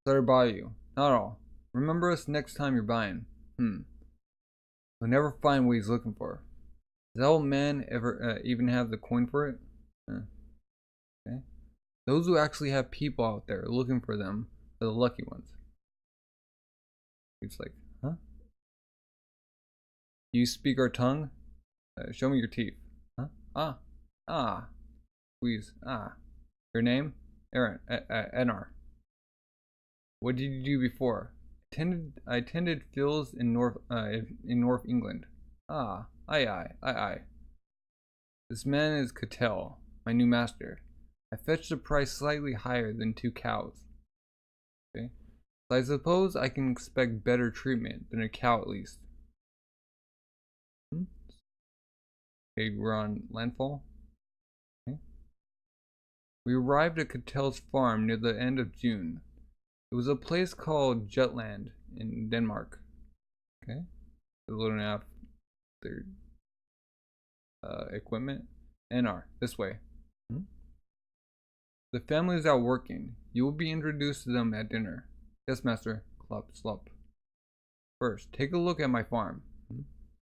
sorry to bother you. Not at all. Remember us next time you're buying. You'll never find what he's looking for. Does that old man ever even have the coin for it? Okay. Those who actually have people out there looking for them are the lucky ones. It's like, huh? You speak our tongue? Show me your teeth. Huh? Ah. Squeeze. Ah. Your name? Aaron. Enar. What did you do before? I tended fields in North England. Ah. Aye. This man is Ketil, my new master. I fetched a price slightly higher than 2 cows. Okay. So I suppose I can expect better treatment than a cow at least. Okay, we're on landfall. Okay. We arrived at Ketil's farm near the end of June. It was a place called Jutland in Denmark. Okay. Loading out their equipment. NR, this way. The family is out working. You will be introduced to them at dinner. Yes, master. Clup, slop. First, take a look at my farm.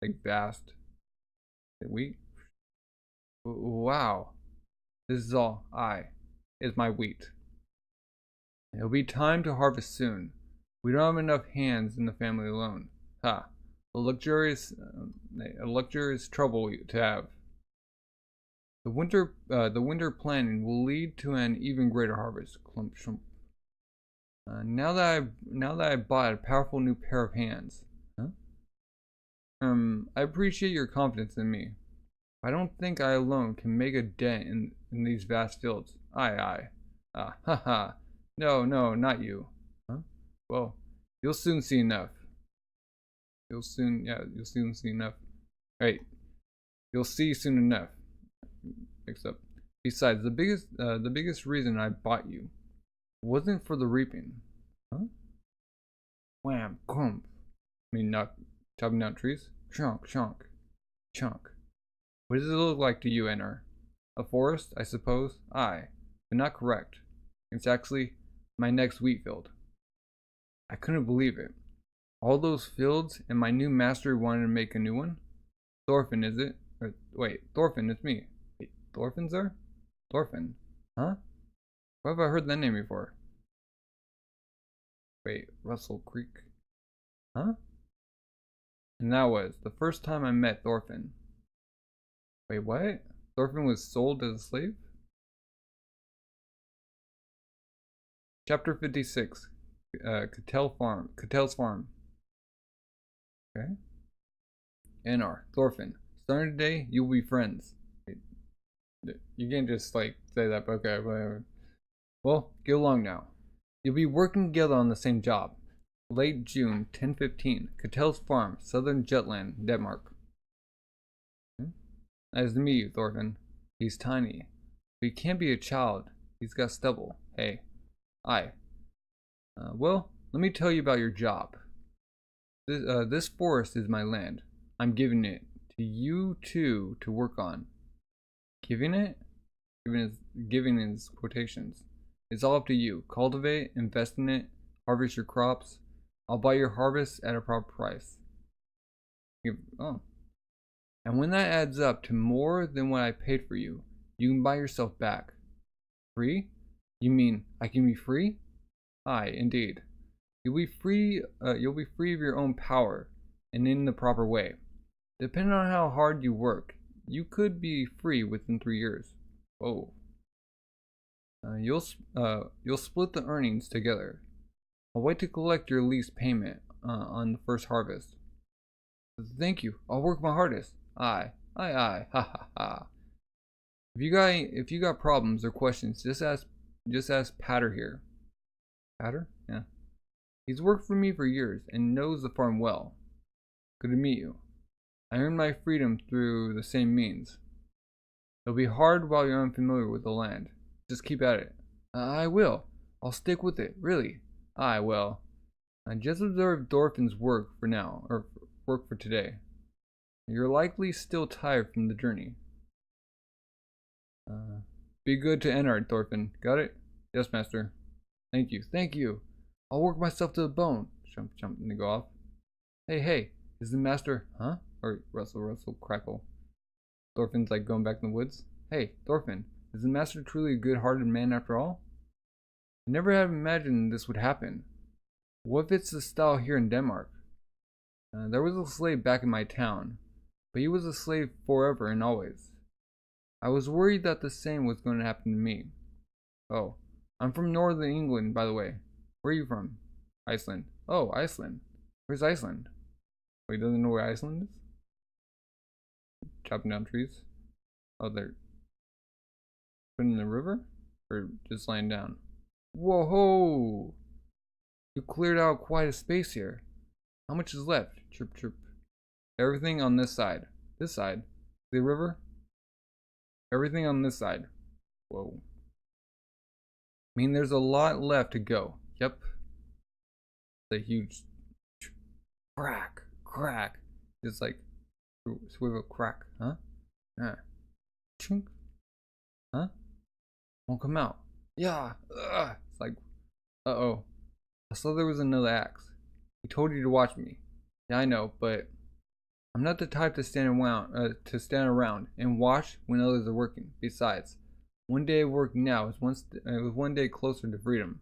Like vast. Wheat. Wow. This is all is my wheat. It'll be time to harvest soon. We don't have enough hands in the family alone. Ha. A luxurious trouble to have. The winter planting will lead to an even greater harvest. Clump shump. Now that I bought a powerful new pair of hands. Huh? I appreciate your confidence in me. I don't think I alone can make a dent in these vast fields. Aye. Haha. No, not you. Huh? Well, you'll soon see enough. You'll soon see enough. Right. You'll see soon enough. Mixed up. Besides, the biggest reason I bought you wasn't for the reaping. Huh? Wham, crump. I mean, not chopping down trees. Chunk. What does it look like to you, Enar? A forest, I suppose? Aye, but not correct. It's actually my next wheat field. I couldn't believe it. All those fields, and my new master wanted to make a new one? Thorfinn, is it? Wait, Thorfinn, it's me. Wait, Thorfinn's there? Thorfinn. Huh? Where have I heard that name before? Wait, Russell Creek. Huh? And that was the first time I met Thorfinn. Wait, what? Thorfinn was sold as a slave? Chapter 56. Ketil's Farm. Okay. Enar, Thorfinn. Starting today, you'll be friends. You can't just like say that, but okay, whatever. Well, get along now. You'll be working together on the same job. Late June, 10:15. Ketil's Farm, Southern Jutland, Denmark. Nice to meet you, Thorfinn. He's tiny, but he can't be a child. He's got stubble. Hey. Aye. Well, let me tell you about your job. This forest is my land. I'm giving it to you two to work on. Giving it? Giving is quotations. It's all up to you. Cultivate, invest in it, harvest your crops. I'll buy your harvest at a proper price. And when that adds up to more than what I paid for you, you can buy yourself back. Free? You mean I can be free? Aye, indeed. You'll be free of your own power and in the proper way. Depending on how hard you work, you could be free within 3 years. Whoa. You'll split the earnings together. I'll wait to collect your lease payment on the first harvest. Thank you. I'll work my hardest. Aye. Ha. If you got problems or questions, just ask Patter here. Patter? Yeah. He's worked for me for years and knows the farm well. Good to meet you. I earned my freedom through the same means. It'll be hard while you're unfamiliar with the land. Just keep at it. I will. I'll stick with it, really. I will. I just observed Thorfinn's work for now, or work for today. You're likely still tired from the journey. Be good to Ennard, Thorfinn. Got it? Yes, master. Thank you. I'll work myself to the bone. Jump, and they go off. Hey, is the master, huh? Or rustle, crackle. Thorfinn's like going back in the woods. Hey, Thorfinn, Is the master truly a good-hearted man after all? I never had imagined this would happen. What if it's the style here in Denmark? There was a slave back in my town, but he was a slave forever and always. I was worried that the same was going to happen to me. Oh, I'm from northern England, by the way. Where are you from? Iceland. Oh, Iceland. Where's Iceland? Wait, doesn't know where Iceland is? Chopping down trees? Oh, they're putting in the river? Or just lying down? Whoa! You cleared out quite a space here. How much is left? Chirp, chirp. Everything on this side. This side? The river? Everything on this side. Whoa. I mean, there's a lot left to go. Yep. The huge crack, crack. Just like swivel crack, huh? Yeah. Chunk. Huh? Won't come out. Yeah. Ugh. It's like, uh-oh. I saw there was another axe. He told you to watch me. Yeah, I know, but I'm not the type to stand around and watch when others are working. Besides, one day of work now is one day closer to freedom.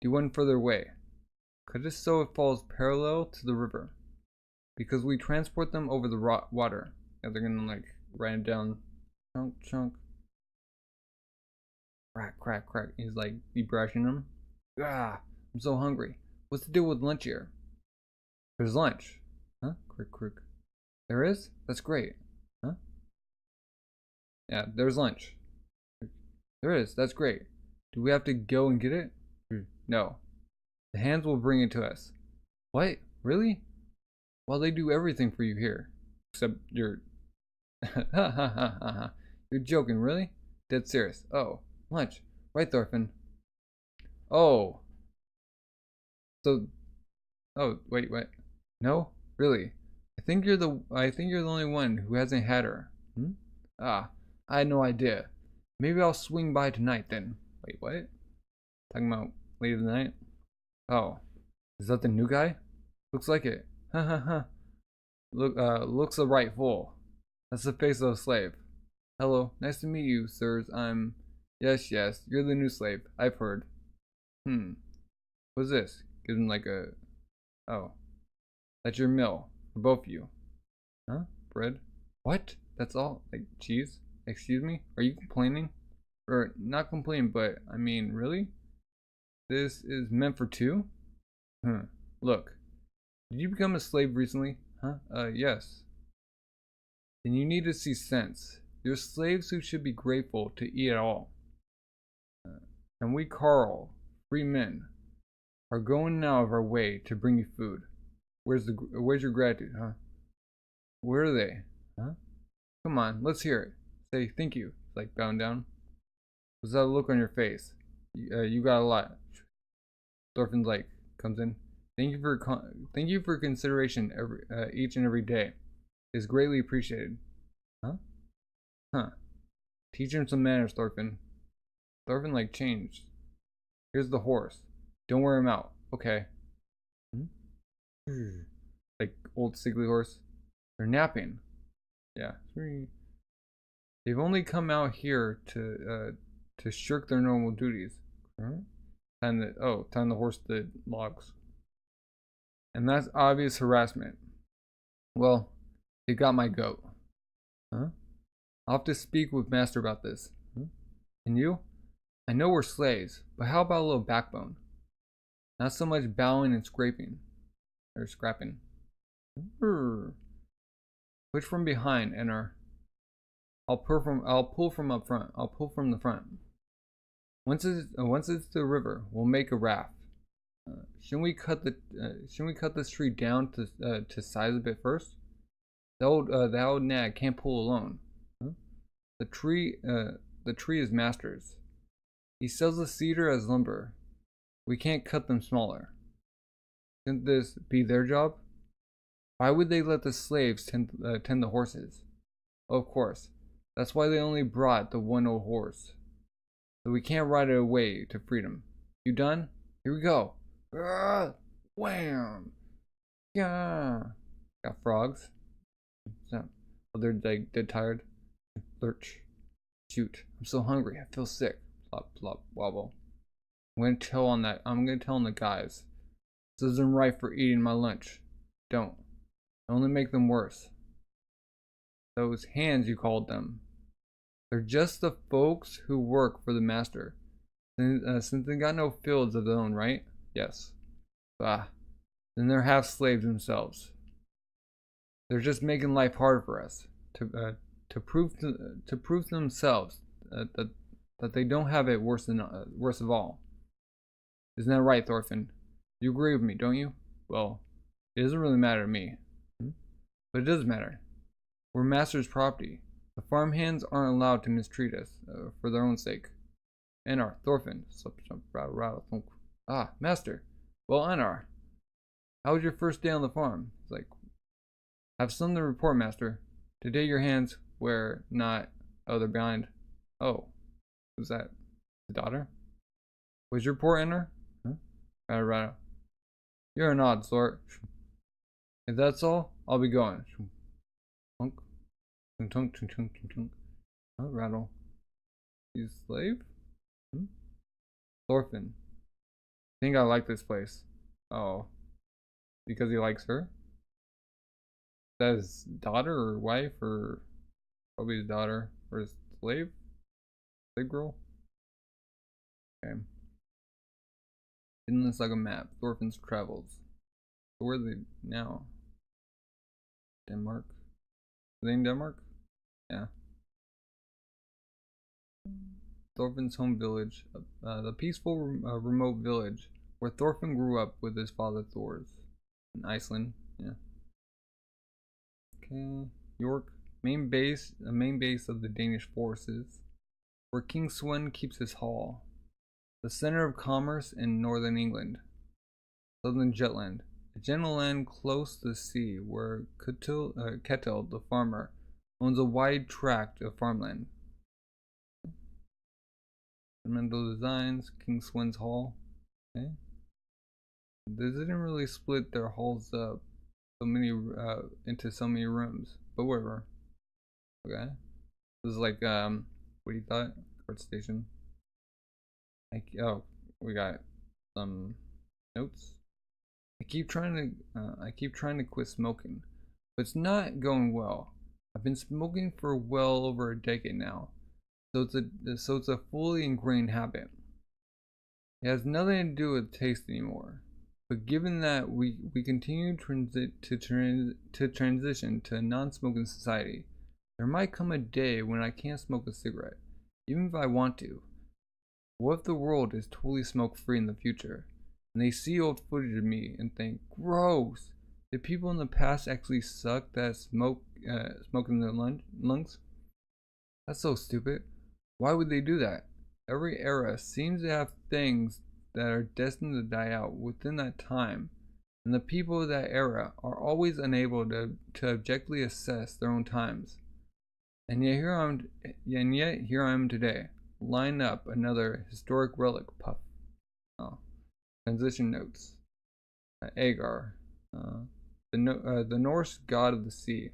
Do one further away. Cut it so it falls parallel to the river. Because we transport them over the water. Yeah, they're gonna like write it down. Chunk, chunk. Crack, crack, crack. He's like brushing them. Ah, I'm so hungry. What's the deal with lunch here? There's lunch. Huh? Crick, crick. There is? That's great. Huh? Yeah, there's lunch. There is. That's great. Do we have to go and get it? No. The hands will bring it to us. What? Really? Well, they do everything for you here. Except you're... You're joking, really? Dead serious. Oh, lunch. Right, Thorfinn. Oh. So... Oh, wait, what? No? Really? I think you're the only one who hasn't had her. Hmm? Ah, I had no idea. Maybe I'll swing by tonight then. Wait, what? Talking about late in the night? Oh. Is that the new guy? Looks like it. Ha ha ha. Looks a right fool. That's the face of a slave. Hello, nice to meet you, sirs. Yes, you're the new slave. I've heard. What's this? Give him like a... Oh. That's your meal. For both of you. Huh? Bread? What? That's all? Like cheese? Excuse me? Are you complaining? Or not complaining, but I mean, really? This is meant for two? Look. Did you become a slave recently? Huh? Yes. Then you need to see sense. You're slaves who should be grateful to eat at all. And we, Carl, free men, are going out of our way to bring you food. Where's your gratitude, huh? Where are they? Huh? Come on, let's hear it. Say thank you. Like bowing down. What's that look on your face? You got a lot. Thorfinn like comes in. Thank you for consideration each and every day. It's greatly appreciated. Huh? Huh. Teach him some manners, Thorfinn. Thorfinn like changed. Here's the horse. Don't wear him out. Okay. Like old sickly horse. They're napping. Yeah. They've only come out here to shirk their normal duties. Time the horse the logs. And that's obvious harassment. Well, they got my goat. Huh? I'll have to speak with master about this. And you? I know we're slaves, but how about a little backbone? Not so much bowing and scraping. Or scrapping. Push from behind, enter. I'll pull from up front. I'll pull from the front. Once it's the river, we'll make a raft. Shouldn't we cut this tree down to size a bit first? The old nag can't pull alone. Huh? The tree is master's. He sells the cedar as lumber. We can't cut them smaller. Shouldn't this be their job? Why would they let the slaves tend the horses? Oh, of course. That's why they only brought the one old horse. So we can't ride it away to freedom. You done? Here we go. Wham! Yeah. Got frogs. Oh, they're like dead tired. Lurch. Shoot, I'm so hungry. I feel sick. Plop, plop, wobble. I'm gonna tell on the guys. This isn't right for eating my lunch. Don't. Only make them worse. Those hands you called them. They're just the folks who work for the master. Since they got no fields of their own, right? Yes. Ah. Then they're half slaves themselves. They're just making life hard for us. To prove to themselves that they don't have it worse of all. Isn't that right, Thorfinn? You agree with me, don't you? Well, it doesn't really matter to me. But it does matter. We're master's property. The farm hands aren't allowed to mistreat us for their own sake. Einar, Thorfinn, rattle. Ah, master. Well, Einar, how was your first day on the farm? It's like, have something to report, master. Today your hands were not. Oh, they're behind. Oh, who's that? The daughter? Was your report, Einar? Huh? Rattle. You're an odd sort. If that's all, I'll be going. Tunk. Tunk, tunk, tunk, tunk, tunk. Oh, rattle. You slave? Thorfinn. I think I like this place. Oh. Because he likes her? Is that his daughter or wife or probably his daughter or his slave? Slave girl? Okay. Vinland Saga map. Thorfinn's travels. So where are they now? Denmark? Are they in Denmark? Yeah. Thorfinn's home village. The peaceful remote village where Thorfinn grew up with his father Thors. In Iceland. Yeah. Okay. York. Main base of the Danish forces. Where King Sven keeps his hall. The center of commerce in northern England. Southern Jutland. A gentle land close to the sea where Ketil, the farmer, owns a wide tract of farmland. Fundamental designs, King Sven's Hall. Okay. They didn't really split their halls up into so many rooms, but whatever. Okay. This is like what do you thought? Court station. Oh, we got some notes. I keep trying to quit smoking, but it's not going well. I've been smoking for well over a decade now, so it's a fully ingrained habit. It has nothing to do with taste anymore. But given that we continue to transition to a non-smoking society, there might come a day when I can't smoke a cigarette, even if I want to. What if the world is totally smoke-free in the future, and they see old footage of me and think, gross, did people in the past actually suck that smoke in their lungs? That's so stupid. Why would they do that? Every era seems to have things that are destined to die out within that time, and the people of that era are always unable to objectively assess their own times. And yet here I am today, line up another historic relic. Puff. Oh. Transition notes. Agar, the Norse god of the sea,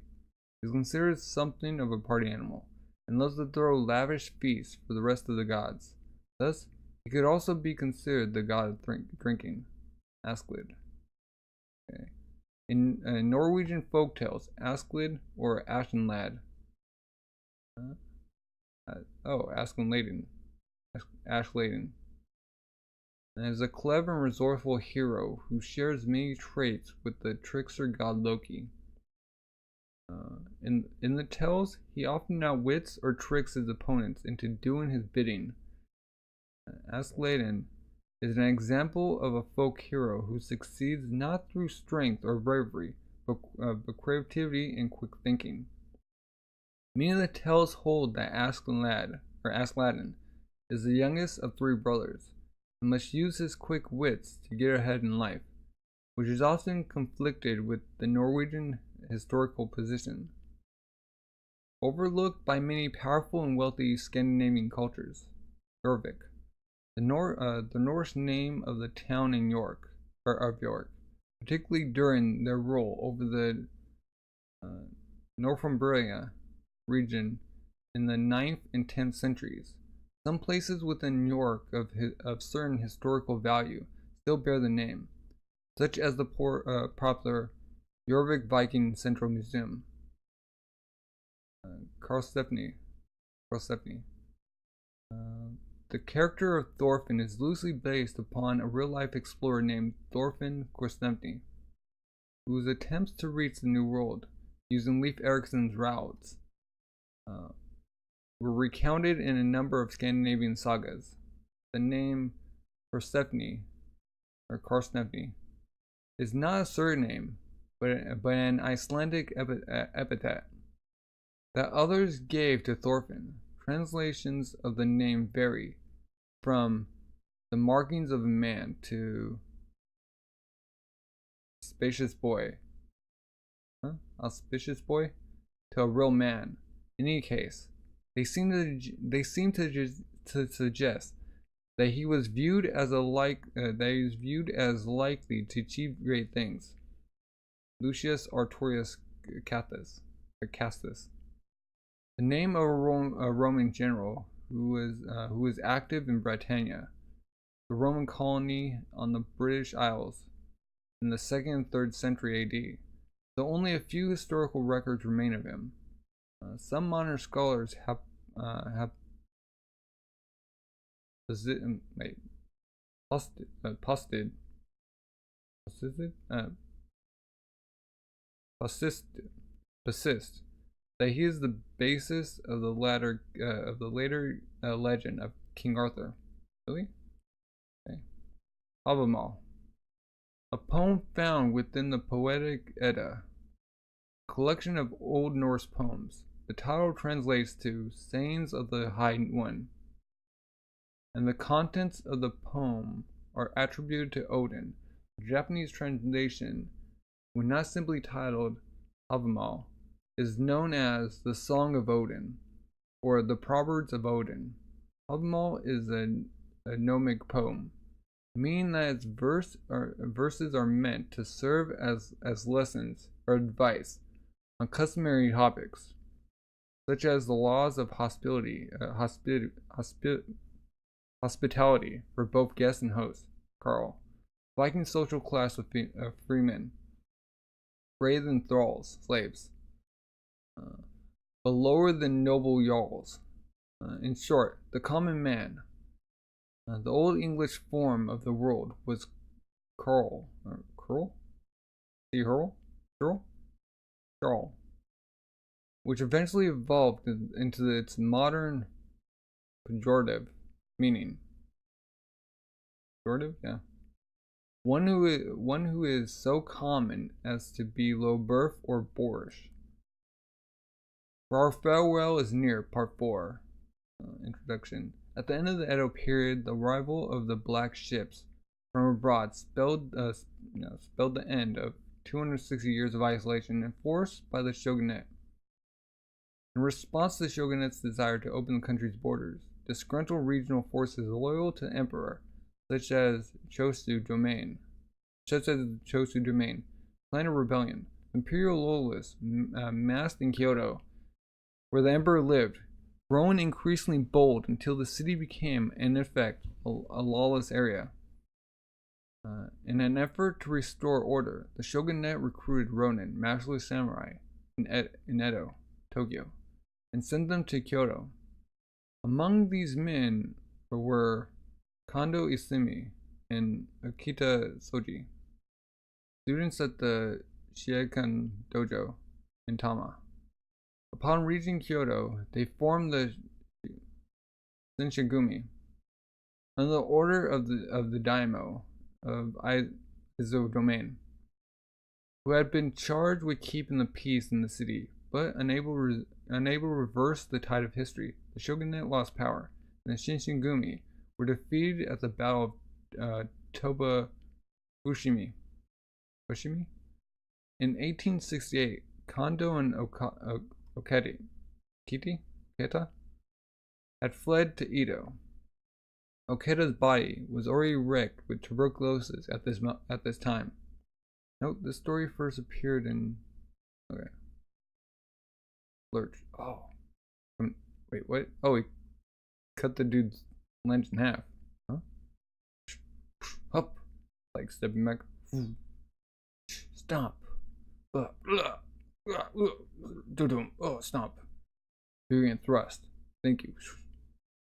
is considered something of a party animal, and loves to throw lavish feasts for the rest of the gods. Thus, he could also be considered the god of drinking. Asklid. Okay. In Norwegian folktales, Asklid or Ashenlad. Ashenladen. Ashladen. And is a clever and resourceful hero who shares many traits with the trickster god Loki. In the tales, he often outwits or tricks his opponents into doing his bidding. Askladen is an example of a folk hero who succeeds not through strength or bravery, but creativity and quick thinking. Many of the tales hold that Askladen is the youngest of 3 brothers, and must use his quick wits to get ahead in life, which is often conflicted with the Norwegian historical position. Overlooked by many powerful and wealthy Scandinavian cultures, Jorvik, the Norse name of the town in York, particularly during their rule over the Northumbria region, in the 9th and 10th centuries. Some places within New York of certain historical value still bear the name, such as the popular Jorvik Viking Central Museum. Carl Stepney. The character of Thorfinn is loosely based upon a real-life explorer named Thorfinn Korstefni, whose attempts to reach the New World using Leif Erikson's routes were recounted in a number of Scandinavian sagas. The name Karlsefni is not a surname, but an Icelandic epithet that others gave to Thorfinn. Translations of the name vary from the markings of a man to auspicious boy to a real man. In any case, they seem to suggest that he was viewed as likely to achieve great things. Lucius Artorius Castus, the name of a Roman general who was active in Britannia, the Roman colony on the British Isles, in the 2nd and 3rd century AD, though only a few historical records remain of him. Some modern scholars have persist that he is the basis of the later legend of King Arthur. Really? Okay. Havamal, a poem found within the Poetic Edda, a collection of Old Norse poems. The title translates to Sayings of the High One, and the contents of the poem are attributed to Odin. The Japanese translation, when not simply titled Havamal, is known as the Song of Odin, or the Proverbs of Odin. Havamal is a gnomic poem, meaning that its verses are meant to serve as lessons or advice on customary topics, such as the laws of hospitality for both guests and hosts. Carl, Viking social class of freemen, braves and thralls, slaves, but lower than noble jarls. In short, the common man. The Old English form of the world was Carl, which eventually evolved into its modern pejorative meaning. Pejorative, yeah. One who is so common as to be low birth or boorish. For our farewell is near. Part 4. Introduction. At the end of the Edo period, the arrival of the black ships from abroad spelled the end of 260 years of isolation enforced by the shogunate. In response to the shogunate's desire to open the country's borders, disgruntled regional forces loyal to the emperor, such as Chosu domain, planned a rebellion. Imperial loyalists massed in Kyoto, where the emperor lived, growing increasingly bold until the city became, in effect, a lawless area. In an effort to restore order, the shogunate recruited ronin, masterless samurai, in Edo, Tokyo, and sent them to Kyoto. Among these men were Kondo Isumi and Akita Soji, students at the Shieikan Dojo in Tama. Upon reaching Kyoto, they formed the Shinshigumi under the order of the daimyo of Izo domain, who had been charged with keeping the peace in the city, but unable to reverse the tide of history. The shogunate lost power, and the Shinshigumi were defeated at the Battle of Toba Fushimi. In 1868, Kondo and Oketa had fled to Edo. Oketa's body was already wrecked with tuberculosis at this time. Note, this story first appeared in Lurch. Oh, Wait, what? Oh, he cut the dude's lens in half. Huh? Up. Like stepping back. Stop. Oh, stop. You're thrust. Thank you.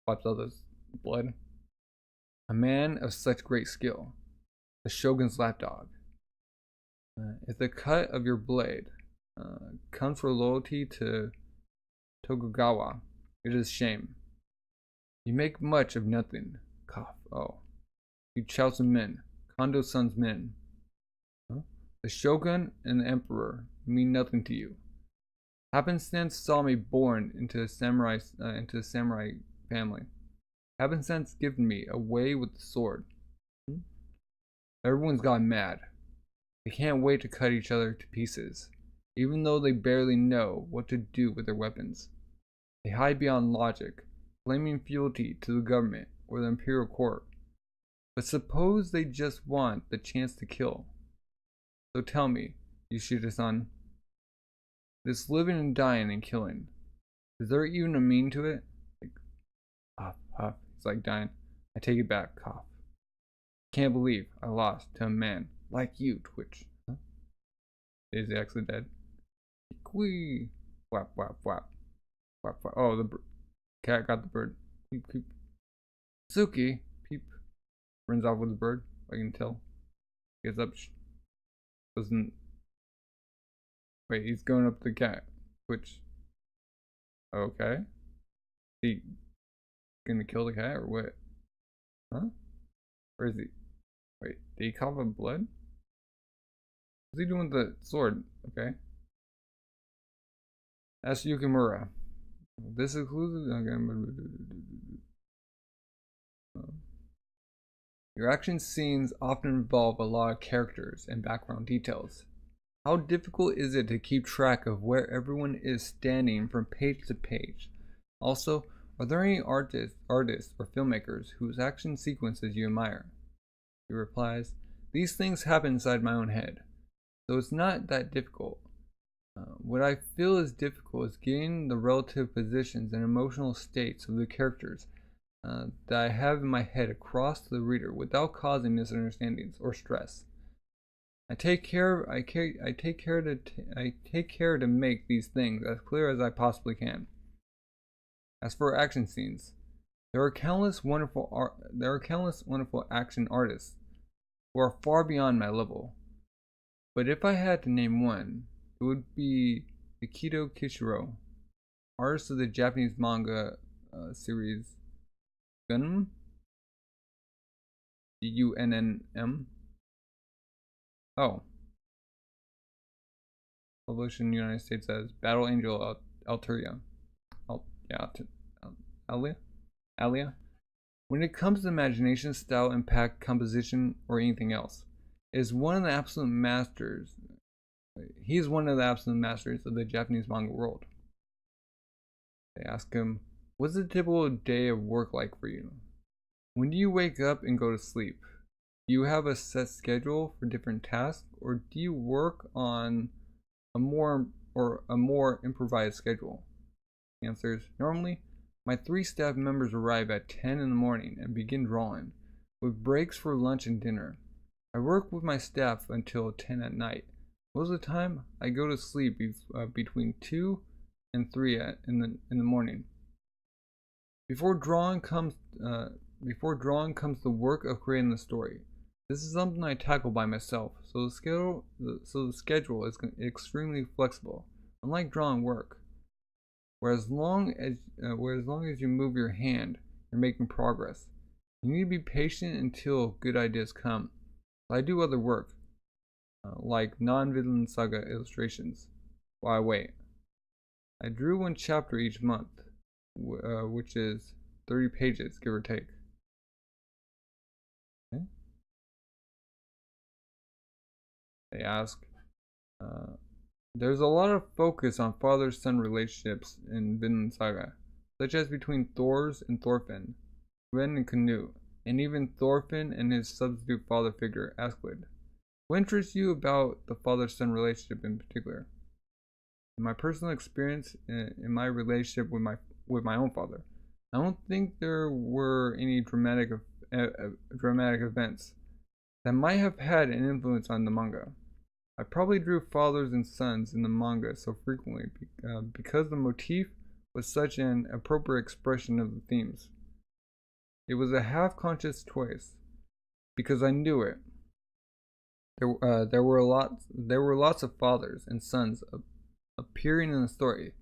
Wipes all this blood. A man of such great skill. The Shogun's lapdog. If the cut of your blade comes for loyalty to Tokugawa, it is shame. You make much of nothing. Cough. Oh. You Chaozu men. Kondo-san's men. Huh? The Shogun and the Emperor mean nothing to you. Happenstance saw me born into a samurai family. Happenstance given me a way with the sword. Everyone's gone mad. They can't wait to cut each other to pieces, even though they barely know what to do with their weapons. They hide beyond logic, claiming fealty to the government or the imperial court. But suppose they just want the chance to kill. So tell me, Yoshida-san, this living and dying and killing, is there even a meaning to it? Like, huff, huff, it's like dying. I take it back, cough. Can't believe I lost to a man like you, Twitch. Huh? Is he actually dead? Whee! Whap, whap, whap. Whap, whap. Oh, the cat got the bird. Peep, peep. Suki, peep. Runs off with the bird, I can tell. Gets up. Doesn't. Wait, he's going up the cat. Which. Okay. He gonna kill the cat or what? Huh? Where is he? Wait, did he cough up blood? What's he doing with the sword? Okay. That's Yukimura. This includes. Your action scenes often involve a lot of characters and background details. How difficult is it to keep track of where everyone is standing from page to page? Also, are there any artists or filmmakers whose action sequences you admire? He replies, these things happen inside my own head, so it's not that difficult. What I feel is difficult is getting the relative positions and emotional states of the characters that I have in my head across to the reader without causing misunderstandings or stress. I take care to make these things as clear as I possibly can. As for action scenes, there are countless wonderful action artists who are far beyond my level. But if I had to name one, it would be Akito Kishiro, artist of the Japanese manga series Venom, G-U-N-N-M. Oh. Published in the United States as Battle Angel Alteria. Alia. When it comes to imagination, style, impact, composition, or anything else, he is one of the absolute masters of the Japanese manga world. They ask him, what's a typical day of work like for you? When do you wake up and go to sleep? Do you have a set schedule for different tasks, or do you work on a more improvised schedule? He answers, normally, my 3 staff members arrive at 10 in the morning and begin drawing, with breaks for lunch and dinner. I work with my staff until 10 at night. Most of the time, I go to sleep between 2 and 3 in the morning. Before drawing comes the work of creating the story. This is something I tackle by myself, so the schedule is extremely flexible, unlike drawing work. Whereas as long as you move your hand, you're making progress. You need to be patient until good ideas come. So I do other work, like non-Vinland Saga illustrations, while I wait. I drew 1 chapter each month, which is 30 pages, give or take. Okay. They ask, there's a lot of focus on father-son relationships in Vinland Saga, such as between Thors and Thorfinn, Sven and Canute, and even Thorfinn and his substitute father figure, Asklid. What interests you about the father-son relationship in particular? In my personal experience, in my relationship with with my own father. I don't think there were any dramatic events that might have had an influence on the manga. I probably drew fathers and sons in the manga so frequently because the motif was such an appropriate expression of the themes. It was a half-conscious choice because I knew it. There were lots of fathers and sons appearing in the story.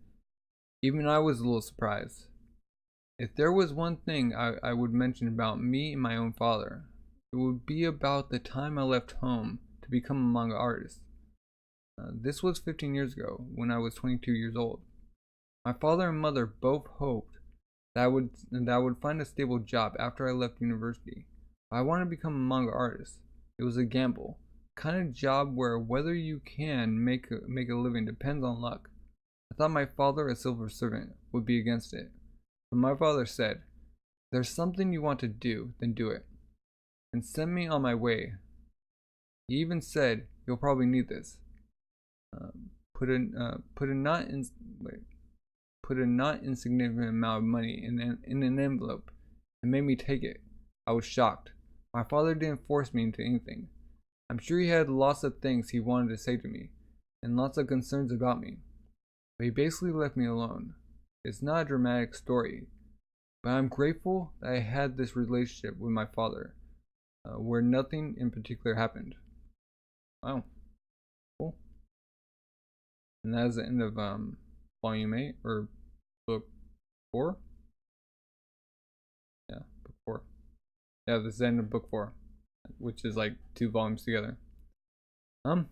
Even I was a little surprised. If there was one thing I would mention about me and my own father, it would be about the time I left home to become a manga artist. This was 15 years ago, when I was 22 years old. My father and mother both hoped that I would find a stable job after I left university. I wanted to become a manga artist. It was a gamble, kind of job where whether you can make a living depends on luck. I thought my father, a civil servant, would be against it. But my father said, "There's something you want to do, then do it," and sent me on my way. He even said, "You'll probably need this. Put a not insignificant amount of money in an envelope," and made me take it. I was shocked. My father didn't force me into anything. I'm sure he had lots of things he wanted to say to me, and lots of concerns about me, but he basically left me alone. It's not a dramatic story, but I'm grateful that I had this relationship with my father, where nothing in particular happened. Wow, cool. And that is the end of volume 8, or book 4. Yeah, book 4. Yeah, this is the end of book 4, which is like 2 volumes together. What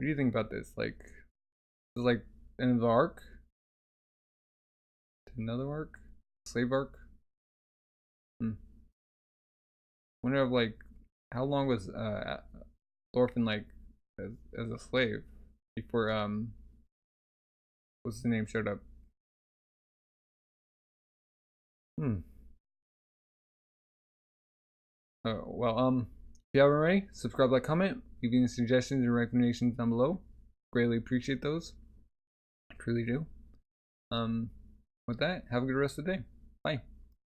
do you think about this? Like, this is like the end of the arc? Another arc? Slave arc? Wonder if, like, how long was Thorfinn like as a slave before what's the name showed up? Well, if you haven't already, subscribe, like, comment, leave any suggestions and recommendations down below. Greatly appreciate those. I truly do. With that, have a good rest of the day. Bye.